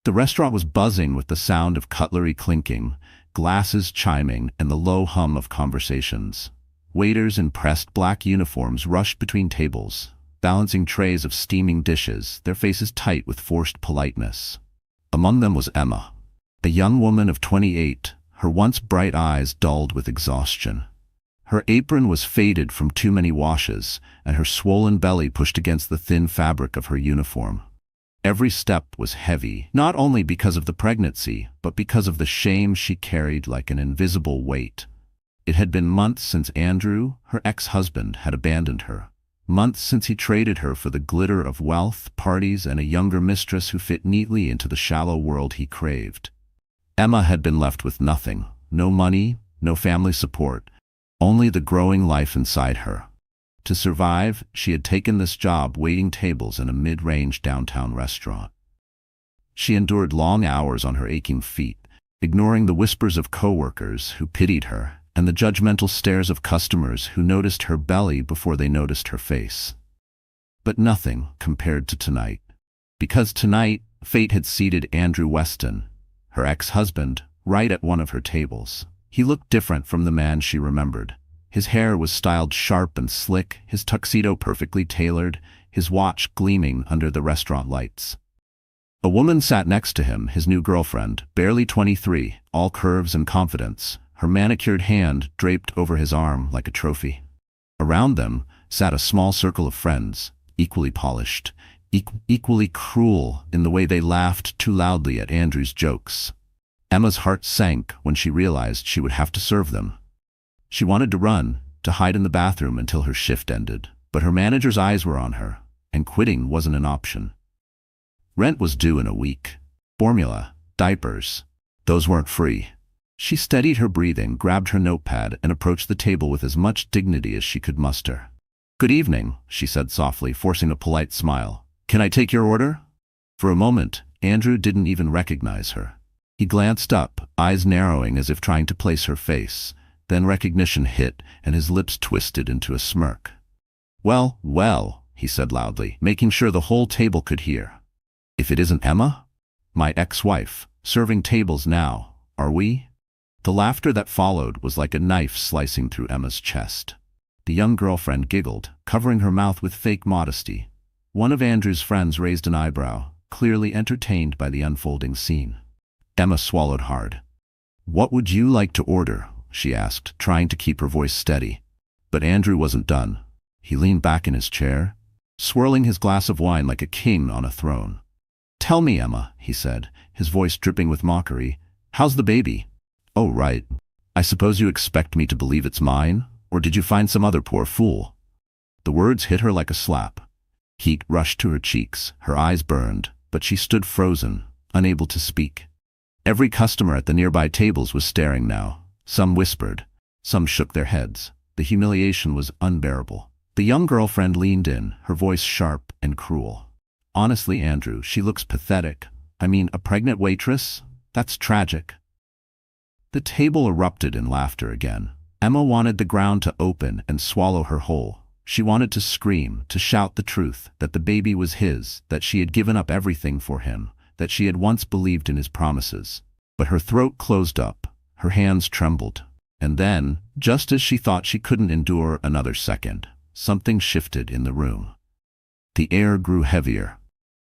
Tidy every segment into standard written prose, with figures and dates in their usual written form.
The restaurant was buzzing with the sound of cutlery clinking, glasses chiming, and the low hum of conversations. Waiters in pressed black uniforms rushed between tables, balancing trays of steaming dishes, their faces tight with forced politeness. Among them was Emma, a young woman of 28, her once bright eyes dulled with exhaustion. Her apron was faded from too many washes, and her swollen belly pushed against the thin fabric of her uniform. Every step was heavy, not only because of the pregnancy, but because of the shame she carried like an invisible weight. It had been months since Andrew, her ex-husband, had abandoned her. Months since he traded her for the glitter of wealth, parties, and a younger mistress who fit neatly into the shallow world he craved. Emma had been left with nothing, no money, no family support, only the growing life inside her. To survive, she had taken this job waiting tables in a mid-range downtown restaurant. She endured long hours on her aching feet, ignoring the whispers of coworkers who pitied her and the judgmental stares of customers who noticed her belly before they noticed her face. But nothing compared to tonight. Because tonight, fate had seated Andrew Weston, her ex-husband, right at one of her tables. He looked different from the man she remembered. His hair was styled sharp and slick, his tuxedo perfectly tailored, his watch gleaming under the restaurant lights. A woman sat next to him, his new girlfriend, barely 23, all curves and confidence, her manicured hand draped over his arm like a trophy. Around them sat a small circle of friends, equally polished, equally cruel in the way they laughed too loudly at Andrew's jokes. Emma's heart sank when she realized she would have to serve them. She wanted to run, to hide in the bathroom until her shift ended, but her manager's eyes were on her, and quitting wasn't an option. Rent was due in a week. Formula, diapers, those weren't free. She steadied her breathing, grabbed her notepad, and approached the table with as much dignity as she could muster. "Good evening," she said softly, forcing a polite smile. "Can I take your order?" For a moment, Andrew didn't even recognize her. He glanced up, eyes narrowing as if trying to place her face. Then recognition hit, and his lips twisted into a smirk. "Well, well," he said loudly, making sure the whole table could hear. "If it isn't Emma? My ex-wife, serving tables now, are we?" The laughter that followed was like a knife slicing through Emma's chest. The young girlfriend giggled, covering her mouth with fake modesty. One of Andrew's friends raised an eyebrow, clearly entertained by the unfolding scene. Emma swallowed hard. "What would you like to order?" she asked, trying to keep her voice steady. But Andrew wasn't done. He leaned back in his chair, swirling his glass of wine like a king on a throne. "Tell me, Emma," he said, his voice dripping with mockery. "How's the baby?" "Oh, right. I suppose you expect me to believe it's mine? Or did you find some other poor fool?" The words hit her like a slap. Heat rushed to her cheeks, her eyes burned, but she stood frozen, unable to speak. Every customer at the nearby tables was staring now. Some whispered, some shook their heads. The humiliation was unbearable. The young girlfriend leaned in, her voice sharp and cruel. "Honestly, Andrew, she looks pathetic. I mean, a pregnant waitress? That's tragic." The table erupted in laughter again. Emma wanted the ground to open and swallow her whole. She wanted to scream, to shout the truth, that the baby was his, that she had given up everything for him, that she had once believed in his promises. But her throat closed up. Her hands trembled. And then, just as she thought she couldn't endure another second, something shifted in the room. The air grew heavier.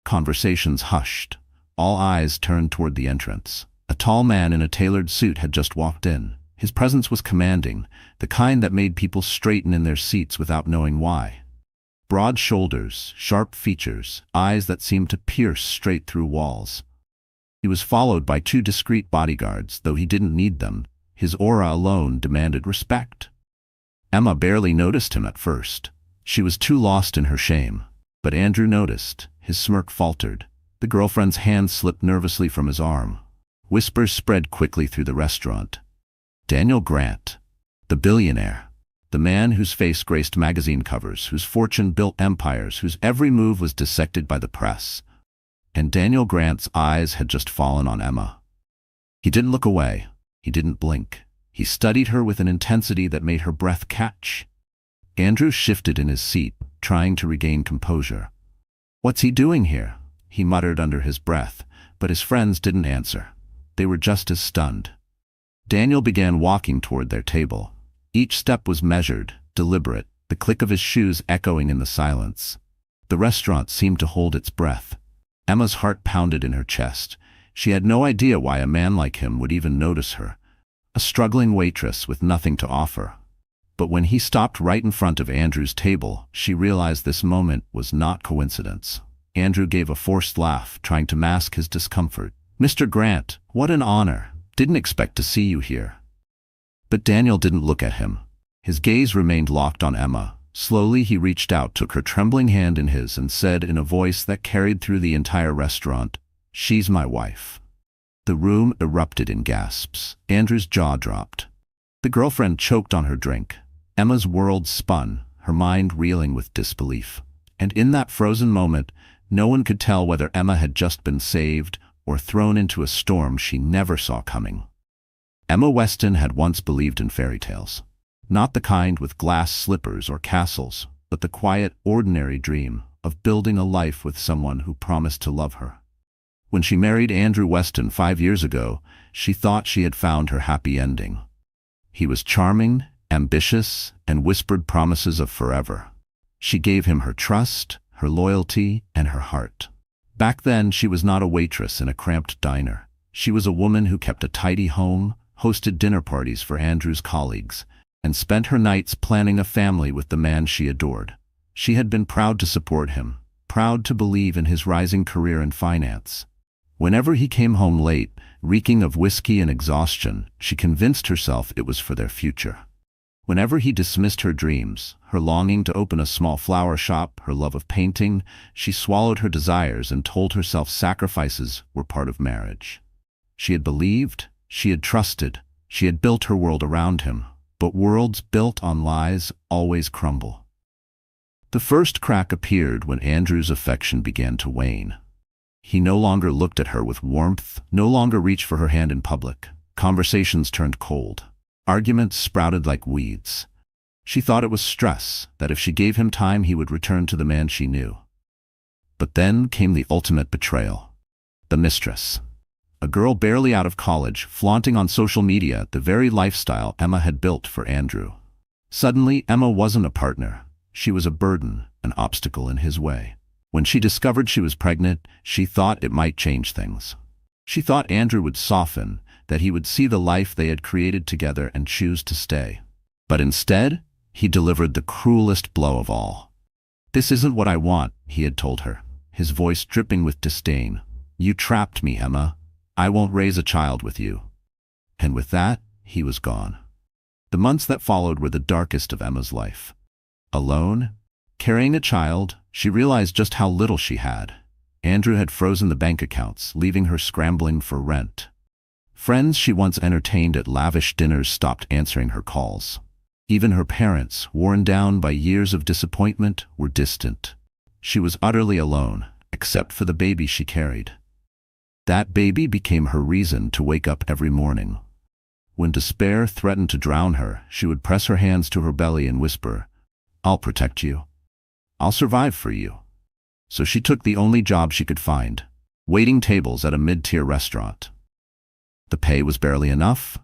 Conversations hushed. All eyes turned toward the entrance. A tall man in a tailored suit had just walked in. His presence was commanding, the kind that made people straighten in their seats without knowing why. Broad shoulders, sharp features, eyes that seemed to pierce straight through walls. He was followed by 2 discreet bodyguards, though he didn't need them. His aura alone demanded respect. Emma barely noticed him at first. She was too lost in her shame. But Andrew noticed. His smirk faltered. The girlfriend's hand slipped nervously from his arm. Whispers spread quickly through the restaurant. Daniel Grant, the billionaire, the man whose face graced magazine covers, whose fortune built empires, whose every move was dissected by the press. And Daniel Grant's eyes had just fallen on Emma. He didn't look away. He didn't blink. He studied her with an intensity that made her breath catch. Andrew shifted in his seat, trying to regain composure. "What's he doing here?" he muttered under his breath, but his friends didn't answer. They were just as stunned. Daniel began walking toward their table. Each step was measured, deliberate, the click of his shoes echoing in the silence. The restaurant seemed to hold its breath. Emma's heart pounded in her chest. She had no idea why a man like him would even notice her, a struggling waitress with nothing to offer. But when he stopped right in front of Andrew's table, she realized this moment was not coincidence. Andrew gave a forced laugh, trying to mask his discomfort. "Mr. Grant, what an honor. Didn't expect to see you here." But Daniel didn't look at him. His gaze remained locked on Emma. Slowly he reached out, took her trembling hand in his, and said in a voice that carried through the entire restaurant, "She's my wife." The room erupted in gasps. Andrew's jaw dropped. The girlfriend choked on her drink. Emma's world spun, her mind reeling with disbelief. And in that frozen moment, no one could tell whether Emma had just been saved or thrown into a storm she never saw coming. Emma Weston had once believed in fairy tales. Not the kind with glass slippers or castles, but the quiet, ordinary dream of building a life with someone who promised to love her. When she married Andrew Weston 5 years ago, she thought she had found her happy ending. He was charming, ambitious, and whispered promises of forever. She gave him her trust, her loyalty, and her heart. Back then, she was not a waitress in a cramped diner. She was a woman who kept a tidy home, hosted dinner parties for Andrew's colleagues, and spent her nights planning a family with the man she adored. She had been proud to support him, proud to believe in his rising career in finance. Whenever he came home late, reeking of whiskey and exhaustion, she convinced herself it was for their future. Whenever he dismissed her dreams, her longing to open a small flower shop, her love of painting, she swallowed her desires and told herself sacrifices were part of marriage. She had believed, she had trusted, she had built her world around him, but worlds built on lies always crumble. The first crack appeared when Andrew's affection began to wane. He no longer looked at her with warmth, no longer reached for her hand in public. Conversations turned cold. Arguments sprouted like weeds. She thought it was stress, that if she gave him time he would return to the man she knew. But then came the ultimate betrayal. The mistress. A girl barely out of college, flaunting on social media the very lifestyle Emma had built for Andrew. Suddenly, Emma wasn't a partner. She was a burden, an obstacle in his way. When she discovered she was pregnant, she thought it might change things. She thought Andrew would soften, that he would see the life they had created together and choose to stay. But instead, he delivered the cruelest blow of all. "This isn't what I want," he had told her, his voice dripping with disdain. "You trapped me, Emma. I won't raise a child with you." And with that, he was gone. The months that followed were the darkest of Emma's life. Alone, carrying a child, she realized just how little she had. Andrew had frozen the bank accounts, leaving her scrambling for rent. Friends she once entertained at lavish dinners stopped answering her calls. Even her parents, worn down by years of disappointment, were distant. She was utterly alone, except for the baby she carried. That baby became her reason to wake up every morning. When despair threatened to drown her, she would press her hands to her belly and whisper, "I'll protect you. I'll survive for you." So she took the only job she could find, waiting tables at a mid-tier restaurant. The pay was barely enough,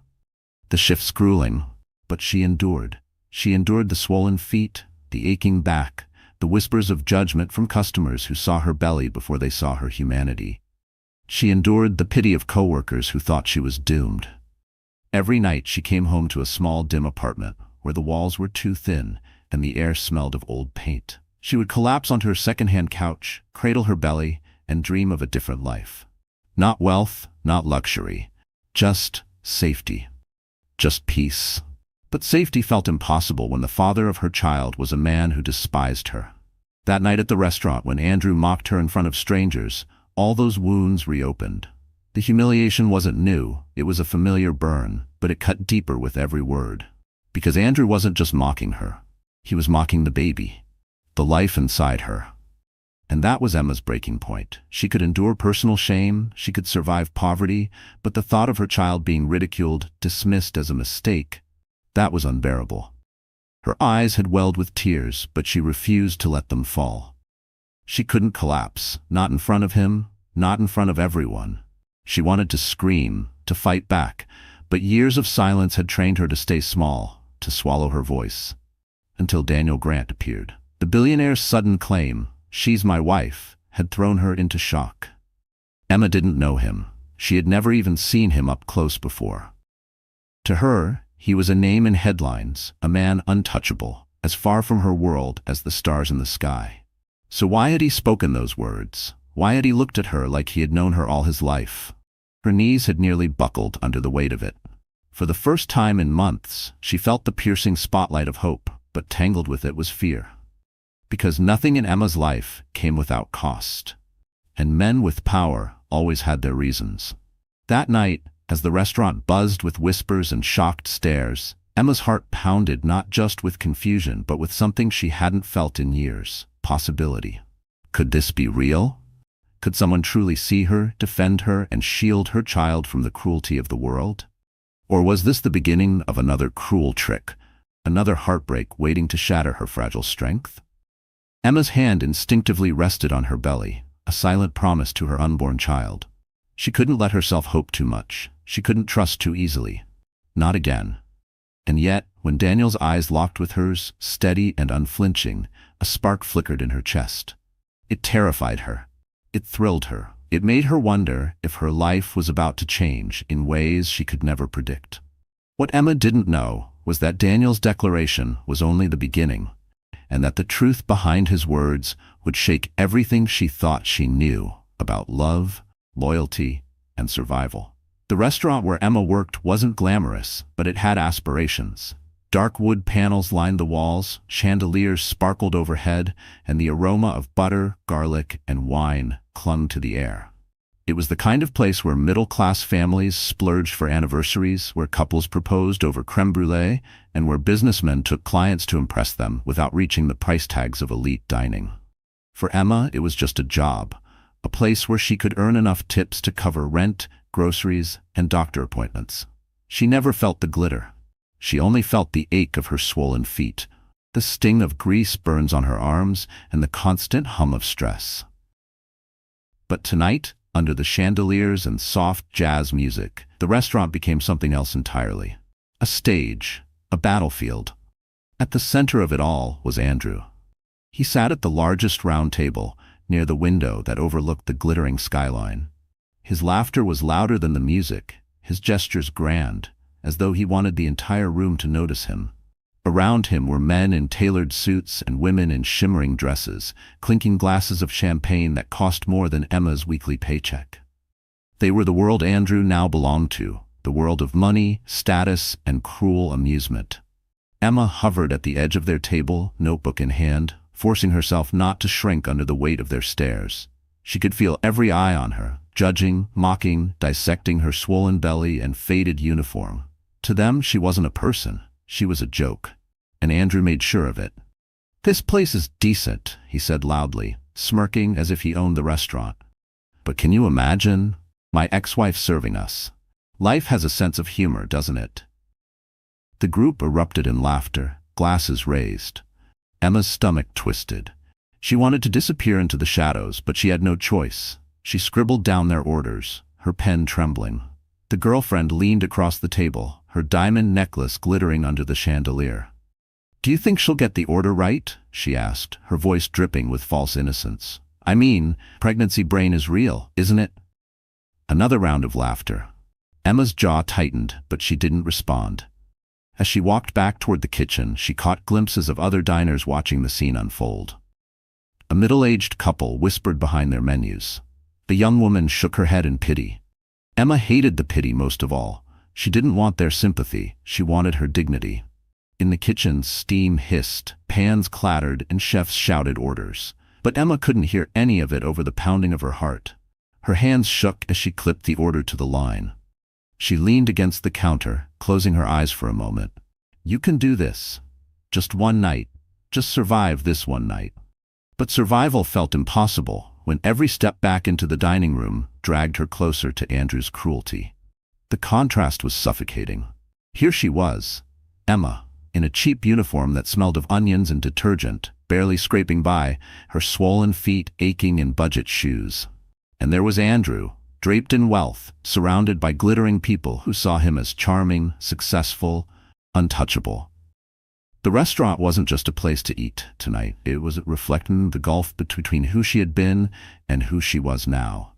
the shifts grueling, but she endured. She endured the swollen feet, the aching back, the whispers of judgment from customers who saw her belly before they saw her humanity. She endured the pity of coworkers who thought she was doomed. Every night she came home to a small, dim apartment where the walls were too thin and the air smelled of old paint. She would collapse onto her second-hand couch, cradle her belly, and dream of a different life. Not wealth, not luxury, just safety. Just peace. But safety felt impossible when the father of her child was a man who despised her. That night at the restaurant, when Andrew mocked her in front of strangers, all those wounds reopened. The humiliation wasn't new, it was a familiar burn, but it cut deeper with every word. Because Andrew wasn't just mocking her. He was mocking the baby, the life inside her. And that was Emma's breaking point. She could endure personal shame, she could survive poverty, but the thought of her child being ridiculed, dismissed as a mistake, that was unbearable. Her eyes had welled with tears, but she refused to let them fall. She couldn't collapse, not in front of him, not in front of everyone. She wanted to scream, to fight back, but years of silence had trained her to stay small, to swallow her voice. Until Daniel Grant appeared. The billionaire's sudden claim, "She's my wife," had thrown her into shock. Emma didn't know him. She had never even seen him up close before. To her, he was a name in headlines, a man untouchable, as far from her world as the stars in the sky. So why had he spoken those words? Why had he looked at her like he had known her all his life? Her knees had nearly buckled under the weight of it. For the first time in months, she felt the piercing spotlight of hope, but tangled with it was fear. Because nothing in Emma's life came without cost. And men with power always had their reasons. That night, as the restaurant buzzed with whispers and shocked stares, Emma's heart pounded not just with confusion but with something she hadn't felt in years: possibility. Could this be real? Could someone truly see her, defend her, and shield her child from the cruelty of the world? Or was this the beginning of another cruel trick, another heartbreak waiting to shatter her fragile strength? Emma's hand instinctively rested on her belly, a silent promise to her unborn child. She couldn't let herself hope too much. She couldn't trust too easily. Not again. And yet, when Daniel's eyes locked with hers, steady and unflinching, a spark flickered in her chest. It terrified her. It thrilled her. It made her wonder if her life was about to change in ways she could never predict. What Emma didn't know was that Daniel's declaration was only the beginning, and that the truth behind his words would shake everything she thought she knew about love, loyalty, and survival. The restaurant where Emma worked wasn't glamorous, but it had aspirations. Dark wood panels lined the walls, chandeliers sparkled overhead, and the aroma of butter, garlic, and wine clung to the air. It was the kind of place where middle-class families splurged for anniversaries, where couples proposed over crème brûlée, and where businessmen took clients to impress them without reaching the price tags of elite dining. For Emma, it was just a job, a place where she could earn enough tips to cover rent, groceries, and doctor appointments. She never felt the glitter. She only felt the ache of her swollen feet, the sting of grease burns on her arms, and the constant hum of stress. But tonight, under the chandeliers and soft jazz music, the restaurant became something else entirely. A stage, a battlefield. At the center of it all was Andrew. He sat at the largest round table, near the window that overlooked the glittering skyline. His laughter was louder than the music, his gestures grand, as though he wanted the entire room to notice him. Around him were men in tailored suits and women in shimmering dresses, clinking glasses of champagne that cost more than Emma's weekly paycheck. They were the world Andrew now belonged to, the world of money, status, and cruel amusement. Emma hovered at the edge of their table, notebook in hand, forcing herself not to shrink under the weight of their stares. She could feel every eye on her, judging, mocking, dissecting her swollen belly and faded uniform. To them, she wasn't a person. She was a joke. And Andrew made sure of it. "This place is decent," he said loudly, smirking as if he owned the restaurant. "But can you imagine? My ex-wife serving us. Life has a sense of humor, doesn't it?" The group erupted in laughter, glasses raised. Emma's stomach twisted. She wanted to disappear into the shadows, but she had no choice. She scribbled down their orders, her pen trembling. The girlfriend leaned across the table, her diamond necklace glittering under the chandelier. "Do you think she'll get the order right?" she asked, her voice dripping with false innocence. "I mean, pregnancy brain is real, isn't it?" Another round of laughter. Emma's jaw tightened, but she didn't respond. As she walked back toward the kitchen, she caught glimpses of other diners watching the scene unfold. A middle-aged couple whispered behind their menus. The young woman shook her head in pity. Emma hated the pity most of all. She didn't want their sympathy, she wanted her dignity. In the kitchen, steam hissed, pans clattered, and chefs shouted orders. But Emma couldn't hear any of it over the pounding of her heart. Her hands shook as she clipped the order to the line. She leaned against the counter, closing her eyes for a moment. "You can do this. Just one night. Just survive this one night." But survival felt impossible when every step back into the dining room dragged her closer to Andrew's cruelty. The contrast was suffocating. Here she was, Emma, in a cheap uniform that smelled of onions and detergent, barely scraping by, her swollen feet aching in budget shoes. And there was Andrew, draped in wealth, surrounded by glittering people who saw him as charming, successful, untouchable. The restaurant wasn't just a place to eat tonight. It was reflecting the gulf between who she had been and who she was now.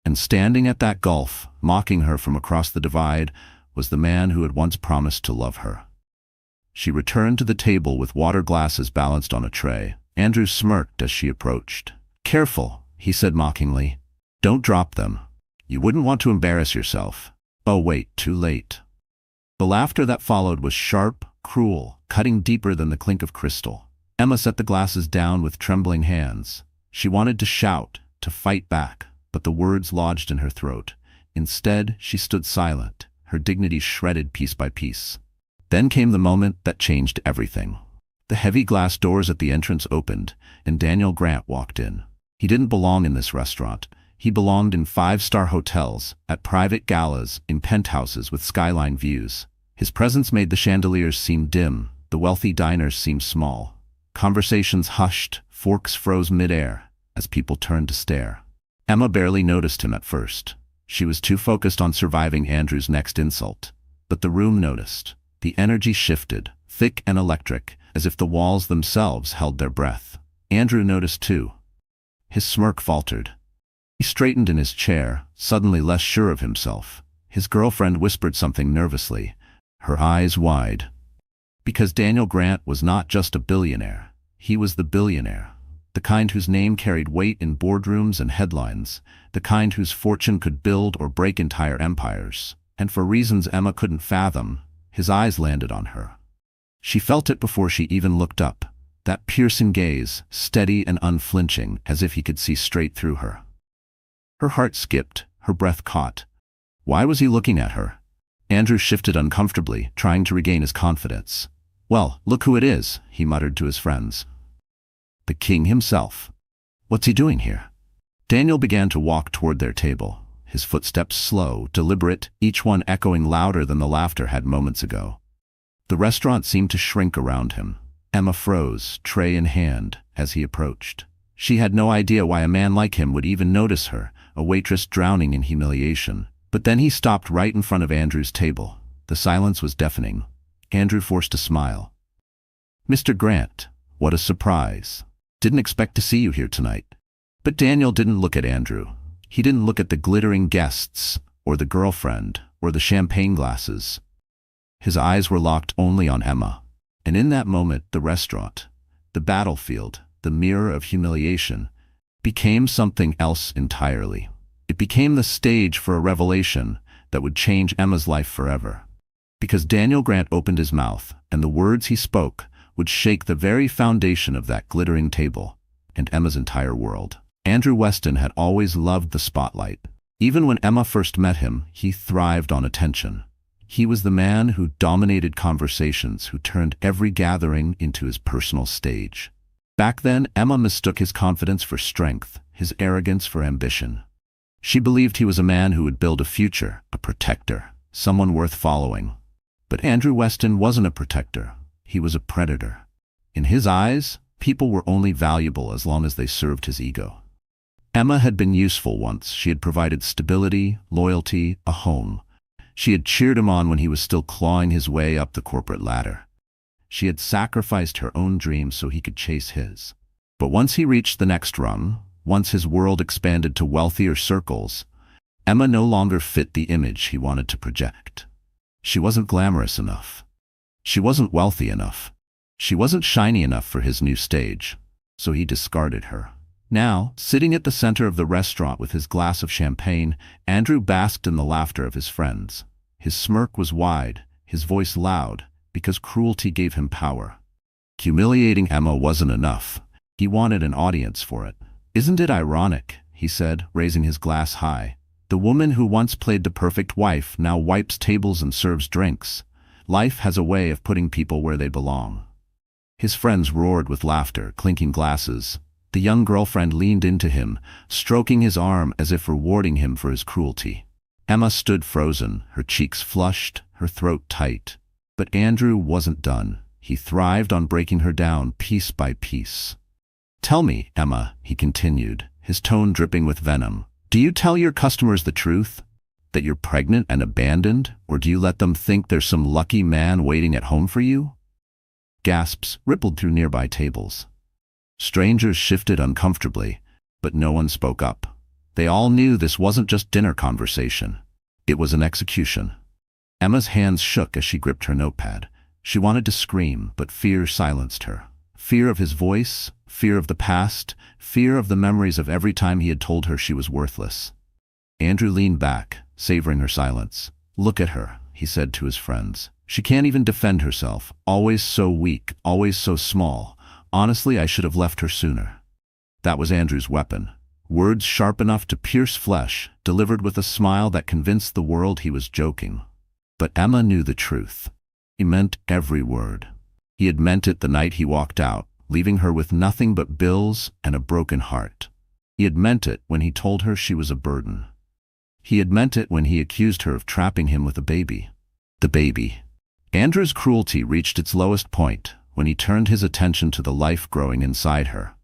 And standing at that gulf, mocking her from across the divide, was the man who had once promised to love her. She returned to the table with water glasses balanced on a tray. Andrew smirked as she approached. "Careful," he said mockingly. "Don't drop them. You wouldn't want to embarrass yourself." Oh wait, too late. The laughter that followed was sharp, cruel, cutting deeper than the clink of crystal. Emma set the glasses down with trembling hands. She wanted to shout, to fight back, but the words lodged in her throat. Instead, she stood silent, her dignity shredded piece by piece. Then came the moment that changed everything. The heavy glass doors at the entrance opened, and Daniel Grant walked in. He didn't belong in this restaurant. He belonged in five-star hotels, at private galas, in penthouses with skyline views. His presence made the chandeliers seem dim, the wealthy diners seem small. Conversations hushed, forks froze mid-air, as people turned to stare. Emma barely noticed him at first. She was too focused on surviving Andrew's next insult. But the room noticed. The energy shifted, thick and electric, as if the walls themselves held their breath. Andrew noticed too. His smirk faltered. He straightened in his chair, suddenly less sure of himself. His girlfriend whispered something nervously, her eyes wide. Because Daniel Grant was not just a billionaire. He was the billionaire. The kind whose name carried weight in boardrooms and headlines. The kind whose fortune could build or break entire empires. And for reasons Emma couldn't fathom, his eyes landed on her. She felt it before she even looked up. That piercing gaze, steady and unflinching, as if he could see straight through her. Her heart skipped, her breath caught. Why was he looking at her? Andrew shifted uncomfortably, trying to regain his confidence. "Well, look who it is," he muttered to his friends. "The king himself. What's he doing here?" Daniel began to walk toward their table, his footsteps slow, deliberate, each one echoing louder than the laughter had moments ago. The restaurant seemed to shrink around him. Emma froze, tray in hand, as he approached. She had no idea why a man like him would even notice her, a waitress drowning in humiliation. But then he stopped right in front of Andrew's table. The silence was deafening. Andrew forced a smile. "Mr. Grant, what a surprise. Didn't expect to see you here tonight." But Daniel didn't look at Andrew. He didn't look at the glittering guests, or the girlfriend, or the champagne glasses. His eyes were locked only on Emma. And in that moment, the restaurant, the battlefield, the mirror of humiliation, became something else entirely. It became the stage for a revelation that would change Emma's life forever. Because Daniel Grant opened his mouth, and the words he spoke would shake the very foundation of that glittering table, and Emma's entire world. Andrew Weston had always loved the spotlight. Even when Emma first met him, he thrived on attention. He was the man who dominated conversations, who turned every gathering into his personal stage. Back then, Emma mistook his confidence for strength, his arrogance for ambition. She believed he was a man who would build a future, a protector, someone worth following. But Andrew Weston wasn't a protector. He was a predator. In his eyes, people were only valuable as long as they served his ego. Emma had been useful once. She had provided stability, loyalty, a home. She had cheered him on when he was still clawing his way up the corporate ladder. She had sacrificed her own dreams so he could chase his. But once he reached the next rung, once his world expanded to wealthier circles, Emma no longer fit the image he wanted to project. She wasn't glamorous enough. She wasn't wealthy enough. She wasn't shiny enough for his new stage, so he discarded her. Now, sitting at the center of the restaurant with his glass of champagne, Andrew basked in the laughter of his friends. His smirk was wide, his voice loud, because cruelty gave him power. Humiliating Emma wasn't enough. He wanted an audience for it. "Isn't it ironic," he said, raising his glass high. "The woman who once played the perfect wife now wipes tables and serves drinks. Life has a way of putting people where they belong." His friends roared with laughter, clinking glasses. The young girlfriend leaned into him, stroking his arm as if rewarding him for his cruelty. Emma stood frozen, her cheeks flushed, her throat tight. But Andrew wasn't done. He thrived on breaking her down piece by piece. "Tell me, Emma," he continued, his tone dripping with venom, Do you tell your customers the truth? That you're pregnant and abandoned? Or do you let them think there's some lucky man waiting at home for you? Gasps rippled through nearby tables. Strangers shifted uncomfortably, but no one spoke up. They all knew this wasn't just dinner conversation. It was an execution. Emma's hands shook as she gripped her notepad. She wanted to scream, but fear silenced her. Fear of his voice, fear of the past, fear of the memories of every time he had told her she was worthless. Andrew leaned back, savoring her silence. "Look at her," he said to his friends. "She can't even defend herself, always so weak, always so small. Honestly, I should have left her sooner." That was Andrew's weapon. Words sharp enough to pierce flesh, delivered with a smile that convinced the world he was joking. But Emma knew the truth. He meant every word. He had meant it the night he walked out, leaving her with nothing but bills and a broken heart. He had meant it when he told her she was a burden. He had meant it when he accused her of trapping him with a baby. The baby. Andrew's cruelty reached its lowest point when he turned his attention to the life growing inside her.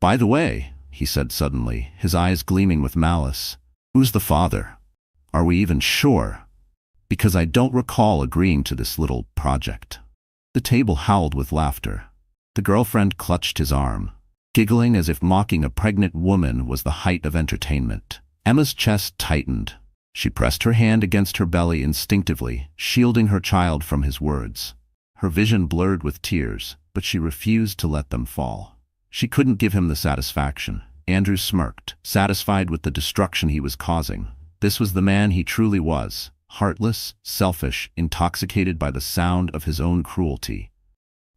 "By the way," he said suddenly, his eyes gleaming with malice, "who's the father? Are we even sure? Because I don't recall agreeing to this little project." The table howled with laughter. The girlfriend clutched his arm, giggling as if mocking a pregnant woman was the height of entertainment. Emma's chest tightened. She pressed her hand against her belly instinctively, shielding her child from his words. Her vision blurred with tears, but she refused to let them fall. She couldn't give him the satisfaction. Andrew smirked, satisfied with the destruction he was causing. This was the man he truly was. Heartless, selfish, intoxicated by the sound of his own cruelty.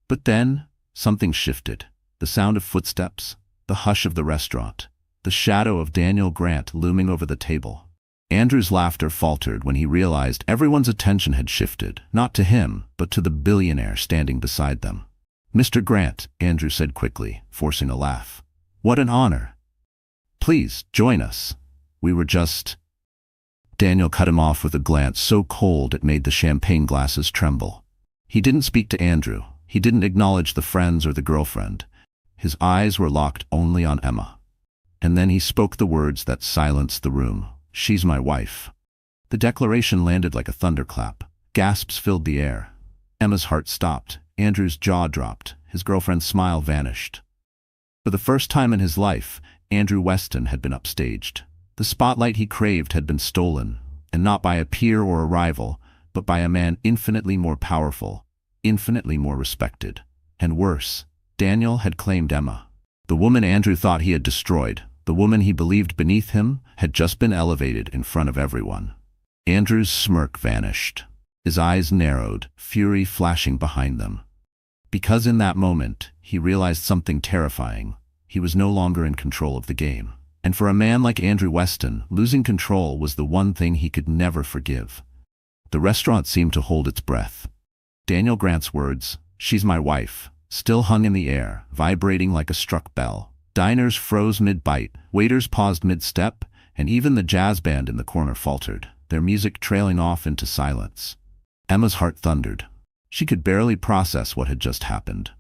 But then, something shifted. The sound of footsteps, the hush of the restaurant, the shadow of Daniel Grant looming over the table. Andrew's laughter faltered when he realized everyone's attention had shifted, not to him, but to the billionaire standing beside them. "Mr. Grant," Andrew said quickly, forcing a laugh. "What an honor. Please, join us. We were just—" Daniel cut him off with a glance so cold it made the champagne glasses tremble. He didn't speak to Andrew. He didn't acknowledge the friends or the girlfriend. His eyes were locked only on Emma. And then he spoke the words that silenced the room. "She's my wife." The declaration landed like a thunderclap. Gasps filled the air. Emma's heart stopped. Andrew's jaw dropped. His girlfriend's smile vanished. For the first time in his life, Andrew Weston had been upstaged. The spotlight he craved had been stolen, and not by a peer or a rival, but by a man infinitely more powerful, infinitely more respected. And worse, Daniel had claimed Emma. The woman Andrew thought he had destroyed, the woman he believed beneath him, had just been elevated in front of everyone. Andrew's smirk vanished. His eyes narrowed, fury flashing behind them. Because in that moment, he realized something terrifying. He was no longer in control of the game. And for a man like Andrew Weston, losing control was the one thing he could never forgive. The restaurant seemed to hold its breath. Daniel Grant's words, "She's my wife," still hung in the air, vibrating like a struck bell. Diners froze mid-bite, waiters paused mid-step, and even the jazz band in the corner faltered, their music trailing off into silence. Emma's heart thundered. She could barely process what had just happened.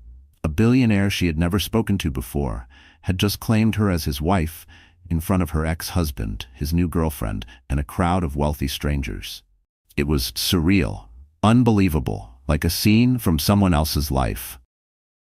A billionaire she had never spoken to before had just claimed her as his wife, in front of her ex-husband, his new girlfriend, and a crowd of wealthy strangers. It was surreal, unbelievable, like a scene from someone else's life.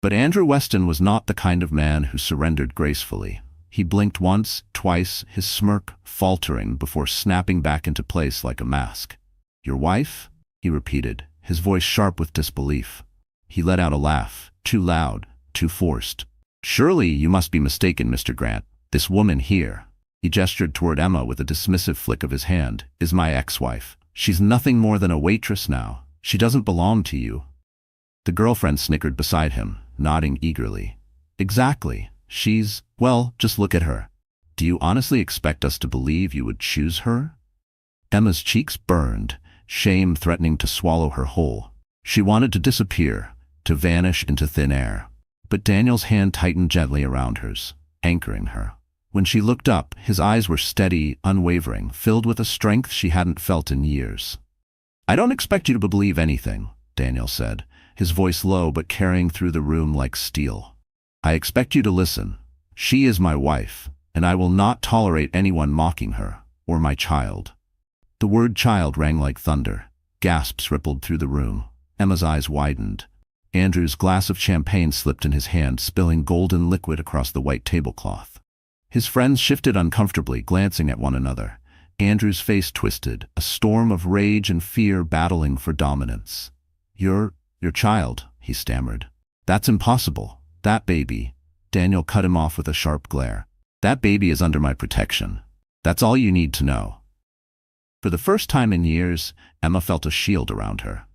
But Andrew Weston was not the kind of man who surrendered gracefully. He blinked once, twice, his smirk faltering before snapping back into place like a mask. "Your wife?" he repeated, his voice sharp with disbelief. He let out a laugh, too loud, too forced. "Surely you must be mistaken, Mr. Grant. This woman here," he gestured toward Emma with a dismissive flick of his hand, "is my ex-wife. She's nothing more than a waitress now. She doesn't belong to you." The girlfriend snickered beside him, nodding eagerly. "Exactly. Well, just look at her. Do you honestly expect us to believe you would choose her?" Emma's cheeks burned, shame threatening to swallow her whole. She wanted to disappear, to vanish into thin air. But Daniel's hand tightened gently around hers, anchoring her. When she looked up, his eyes were steady, unwavering, filled with a strength she hadn't felt in years. "I don't expect you to believe anything," Daniel said, his voice low but carrying through the room like steel. "I expect you to listen. She is my wife. and I will not tolerate anyone mocking her, or my child." The word child rang like thunder. Gasps rippled through the room. Emma's eyes widened. Andrew's glass of champagne slipped in his hand, spilling golden liquid across the white tablecloth. His friends shifted uncomfortably, glancing at one another. Andrew's face twisted, a storm of rage and fear battling for dominance. Your child," he stammered. "That's impossible. That baby." Daniel cut him off with a sharp glare. "That baby is under my protection. That's all you need to know." For the first time in years, Emma felt a shield around her.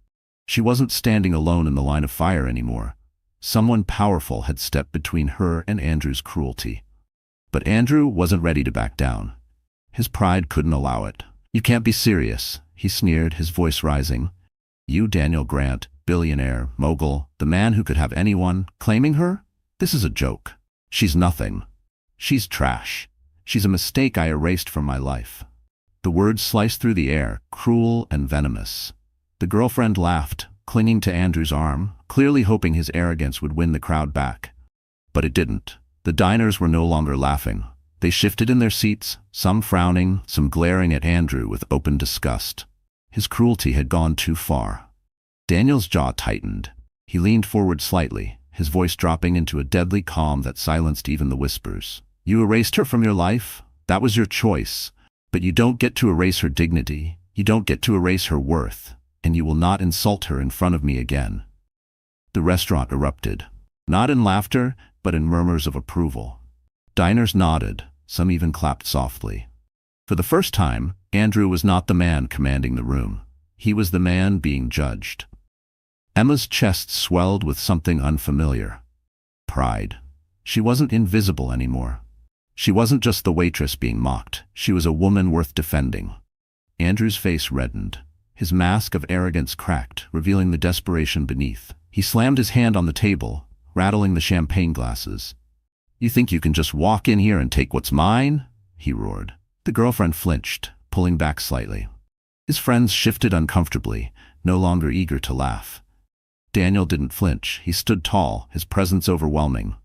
She wasn't standing alone in the line of fire anymore. Someone powerful had stepped between her and Andrew's cruelty. But Andrew wasn't ready to back down. His pride couldn't allow it. "You can't be serious," he sneered, his voice rising. "You, Daniel Grant, billionaire, mogul, the man who could have anyone, claiming her? This is a joke. She's nothing. She's trash. She's a mistake I erased from my life." The words sliced through the air, cruel and venomous. The girlfriend laughed, clinging to Andrew's arm, clearly hoping his arrogance would win the crowd back. But it didn't. The diners were no longer laughing. They shifted in their seats, some frowning, some glaring at Andrew with open disgust. His cruelty had gone too far. Daniel's jaw tightened. He leaned forward slightly, his voice dropping into a deadly calm that silenced even the whispers. "You erased her from your life? That was your choice. But you don't get to erase her dignity. You don't get to erase her worth. And you will not insult her in front of me again." The restaurant erupted. Not in laughter, but in murmurs of approval. Diners nodded, some even clapped softly. For the first time, Andrew was not the man commanding the room. He was the man being judged. Emma's chest swelled with something unfamiliar. Pride. She wasn't invisible anymore. She wasn't just the waitress being mocked. She was a woman worth defending. Andrew's face reddened. His mask of arrogance cracked, revealing the desperation beneath. He slammed his hand on the table, rattling the champagne glasses. "You think you can just walk in here and take what's mine?" he roared. The girlfriend flinched, pulling back slightly. His friends shifted uncomfortably, no longer eager to laugh. Daniel didn't flinch. He stood tall, his presence overwhelming.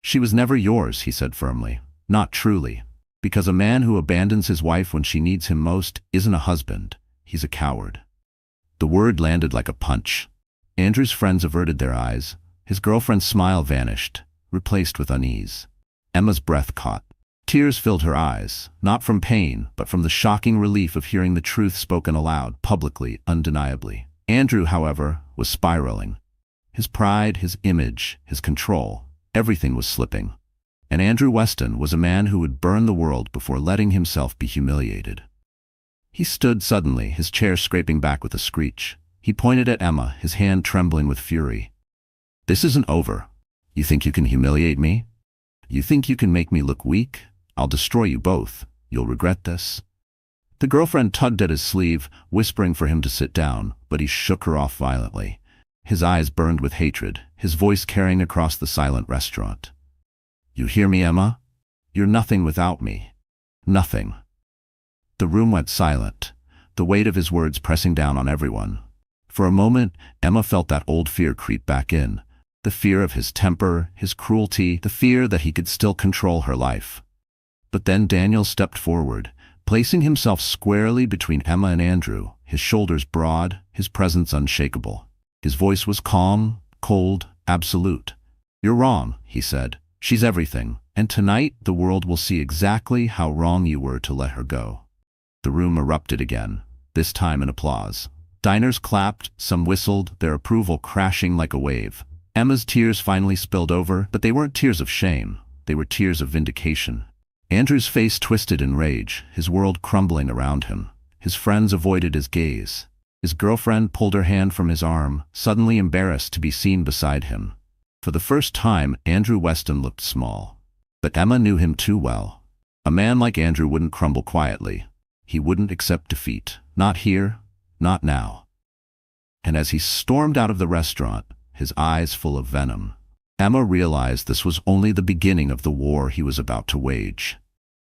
"She was never yours," he said firmly. "Not truly. Because a man who abandons his wife when she needs him most isn't a husband. He's a coward." The word landed like a punch. Andrew's friends averted their eyes. His girlfriend's smile vanished, replaced with unease. Emma's breath caught. Tears filled her eyes, not from pain, but from the shocking relief of hearing the truth spoken aloud, publicly, undeniably. Andrew, however, was spiraling. His pride, his image, his control, everything was slipping. And Andrew Weston was a man who would burn the world before letting himself be humiliated. He stood suddenly, his chair scraping back with a screech. He pointed at Emma, his hand trembling with fury. "This isn't over. You think you can humiliate me? You think you can make me look weak? I'll destroy you both. You'll regret this." The girlfriend tugged at his sleeve, whispering for him to sit down, but he shook her off violently. His eyes burned with hatred, his voice carrying across the silent restaurant. "You hear me, Emma? You're nothing without me. Nothing." The room went silent, the weight of his words pressing down on everyone. For a moment, Emma felt that old fear creep back in. The fear of his temper, his cruelty, the fear that he could still control her life. But then Daniel stepped forward, placing himself squarely between Emma and Andrew, his shoulders broad, his presence unshakable. His voice was calm, cold, absolute. "You're wrong," he said. "She's everything, and tonight the world will see exactly how wrong you were to let her go." The room erupted again, this time in applause. Diners clapped, some whistled, their approval crashing like a wave. Emma's tears finally spilled over, but they weren't tears of shame. They were tears of vindication. Andrew's face twisted in rage, his world crumbling around him. His friends avoided his gaze. His girlfriend pulled her hand from his arm, suddenly embarrassed to be seen beside him. For the first time, Andrew Weston looked small. But Emma knew him too well. A man like Andrew wouldn't crumble quietly. He wouldn't accept defeat. Not here, not now. And as he stormed out of the restaurant, his eyes full of venom, Emma realized this was only the beginning of the war he was about to wage.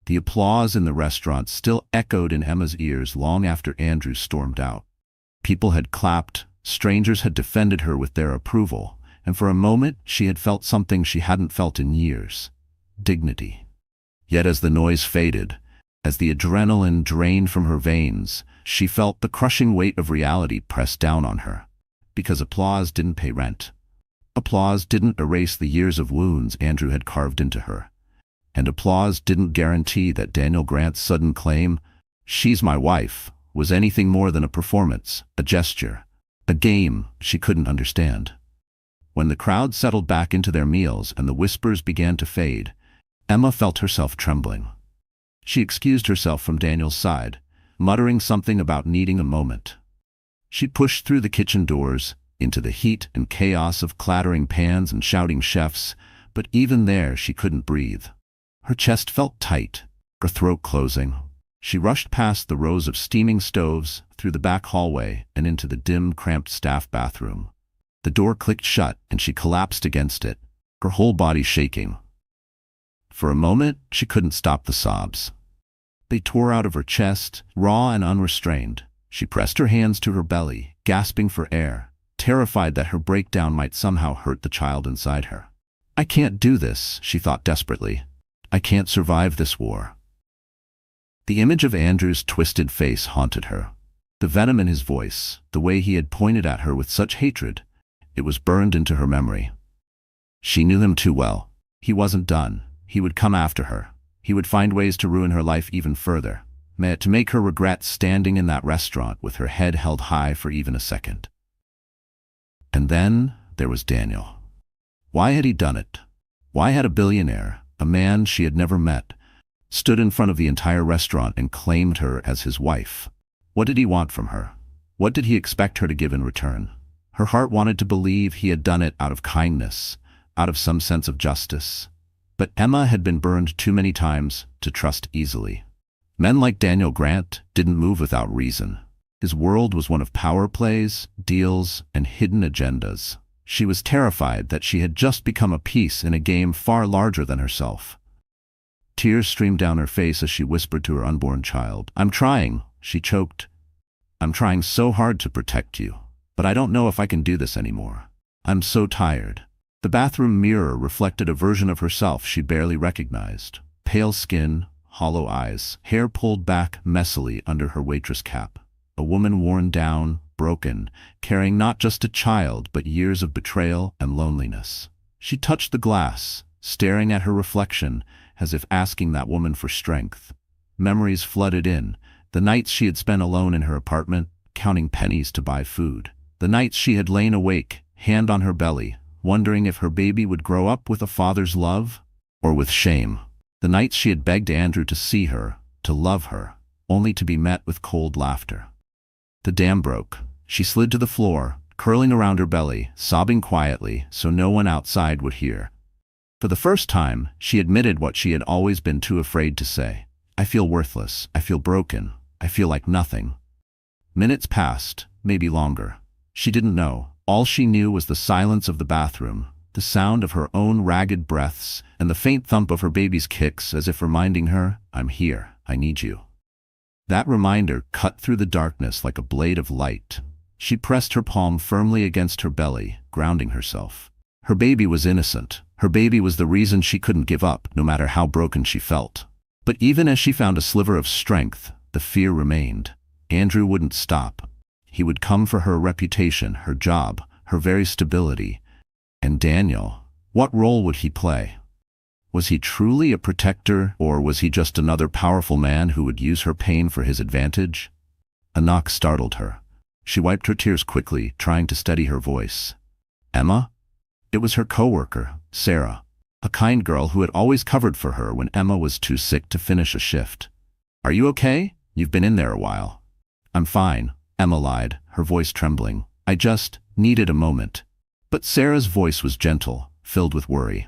The applause in the restaurant still echoed in Emma's ears long after Andrew stormed out. People had clapped, strangers had defended her with their approval, and for a moment she had felt something she hadn't felt in years. Dignity. Yet as the noise faded, as the adrenaline drained from her veins, she felt the crushing weight of reality press down on her. Because applause didn't pay rent. Applause didn't erase the years of wounds Andrew had carved into her. And applause didn't guarantee that Daniel Grant's sudden claim, "She's my wife," was anything more than a performance, a gesture, a game she couldn't understand. When the crowd settled back into their meals and the whispers began to fade, Emma felt herself trembling. She excused herself from Daniel's side, muttering something about needing a moment. She pushed through the kitchen doors, into the heat and chaos of clattering pans and shouting chefs, but even there she couldn't breathe. Her chest felt tight, her throat closing. She rushed past the rows of steaming stoves, through the back hallway, and into the dim, cramped staff bathroom. The door clicked shut and she collapsed against it, her whole body shaking. For a moment, she couldn't stop the sobs. They tore out of her chest, raw and unrestrained. She pressed her hands to her belly, gasping for air, terrified that her breakdown might somehow hurt the child inside her. "I can't do this," she thought desperately. "I can't survive this war." The image of Andrew's twisted face haunted her. The venom in his voice, the way he had pointed at her with such hatred, it was burned into her memory. She knew him too well. He wasn't done. He would come after her. He would find ways to ruin her life even further, to make her regret standing in that restaurant with her head held high for even a second. And then there was Daniel. Why had he done it? Why had a billionaire, a man she had never met, stood in front of the entire restaurant and claimed her as his wife? What did he want from her? What did he expect her to give in return? Her heart wanted to believe he had done it out of kindness, out of some sense of justice. But Emma had been burned too many times to trust easily. Men like Daniel Grant didn't move without reason. His world was one of power plays, deals, and hidden agendas. She was terrified that she had just become a piece in a game far larger than herself. Tears streamed down her face as she whispered to her unborn child. "I'm trying," she choked. "I'm trying so hard to protect you, but I don't know if I can do this anymore. I'm so tired." The bathroom mirror reflected a version of herself she barely recognized. Pale skin, hollow eyes, hair pulled back messily under her waitress cap. A woman worn down, broken, carrying not just a child but years of betrayal and loneliness. She touched the glass, staring at her reflection as if asking that woman for strength. Memories flooded in, the nights she had spent alone in her apartment, counting pennies to buy food. The nights she had lain awake, hand on her belly, wondering if her baby would grow up with a father's love or with shame. The nights she had begged Andrew to see her, to love her, only to be met with cold laughter. The dam broke. She slid to the floor, curling around her belly, sobbing quietly so no one outside would hear. For the first time, she admitted what she had always been too afraid to say. "I feel worthless. I feel broken. I feel like nothing." Minutes passed, maybe longer. She didn't know. All she knew was the silence of the bathroom, the sound of her own ragged breaths, and the faint thump of her baby's kicks as if reminding her, "I'm here. I need you." That reminder cut through the darkness like a blade of light. She pressed her palm firmly against her belly, grounding herself. Her baby was innocent. Her baby was the reason she couldn't give up, no matter how broken she felt. But even as she found a sliver of strength, the fear remained. Andrew wouldn't stop. He would come for her reputation, her job, her very stability. And Daniel, what role would he play? Was he truly a protector, or was he just another powerful man who would use her pain for his advantage? A knock startled her. She wiped her tears quickly, trying to steady her voice. "Emma?" It was her coworker, Sarah, a kind girl who had always covered for her when Emma was too sick to finish a shift. "Are you okay? You've been in there a while." "I'm fine," Emma lied, her voice trembling. "I just needed a moment." But Sarah's voice was gentle, filled with worry.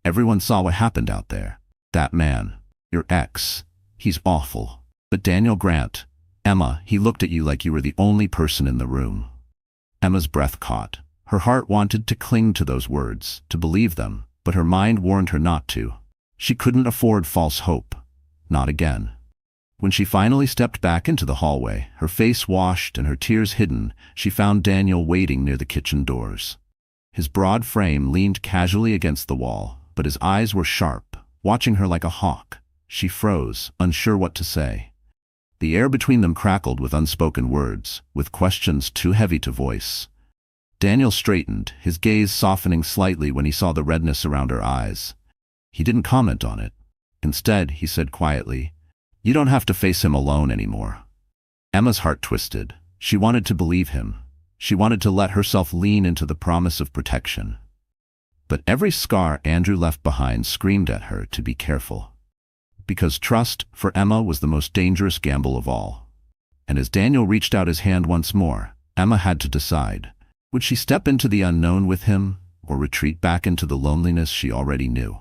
"Everyone saw what happened out there. That man, your ex, he's awful. But Daniel Grant, Emma, he looked at you like you were the only person in the room." Emma's breath caught. Her heart wanted to cling to those words, to believe them, but her mind warned her not to. She couldn't afford false hope. Not again. When she finally stepped back into the hallway, her face washed and her tears hidden, she found Daniel waiting near the kitchen doors. His broad frame leaned casually against the wall, but his eyes were sharp, watching her like a hawk. She froze, unsure what to say. The air between them crackled with unspoken words, with questions too heavy to voice. Daniel straightened, his gaze softening slightly when he saw the redness around her eyes. He didn't comment on it. Instead, he said quietly, "You don't have to face him alone anymore." Emma's heart twisted. She wanted to believe him. She wanted to let herself lean into the promise of protection. But every scar Andrew left behind screamed at her to be careful. Because trust, for Emma, was the most dangerous gamble of all. And as Daniel reached out his hand once more, Emma had to decide. Would she step into the unknown with him, or retreat back into the loneliness she already knew?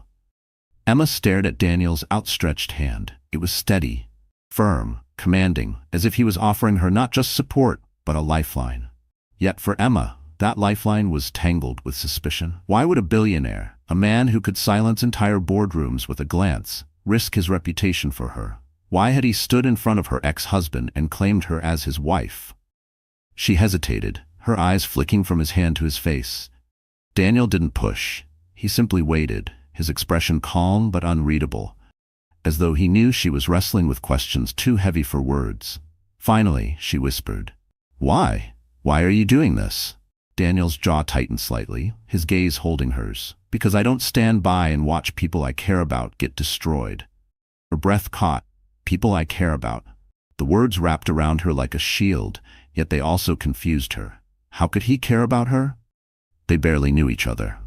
Emma stared at Daniel's outstretched hand. It was steady, firm, commanding, as if he was offering her not just support, but a lifeline. Yet for Emma, that lifeline was tangled with suspicion. Why would a billionaire, a man who could silence entire boardrooms with a glance, risk his reputation for her? Why had he stood in front of her ex-husband and claimed her as his wife? She hesitated, her eyes flicking from his hand to his face. Daniel didn't push. He simply waited, his expression calm but unreadable, as though he knew she was wrestling with questions too heavy for words. Finally, she whispered, "Why? Why are you doing this?" Daniel's jaw tightened slightly, his gaze holding hers. "Because I don't stand by and watch people I care about get destroyed." Her breath caught. People I care about. The words wrapped around her like a shield, yet they also confused her. How could he care about her? They barely knew each other.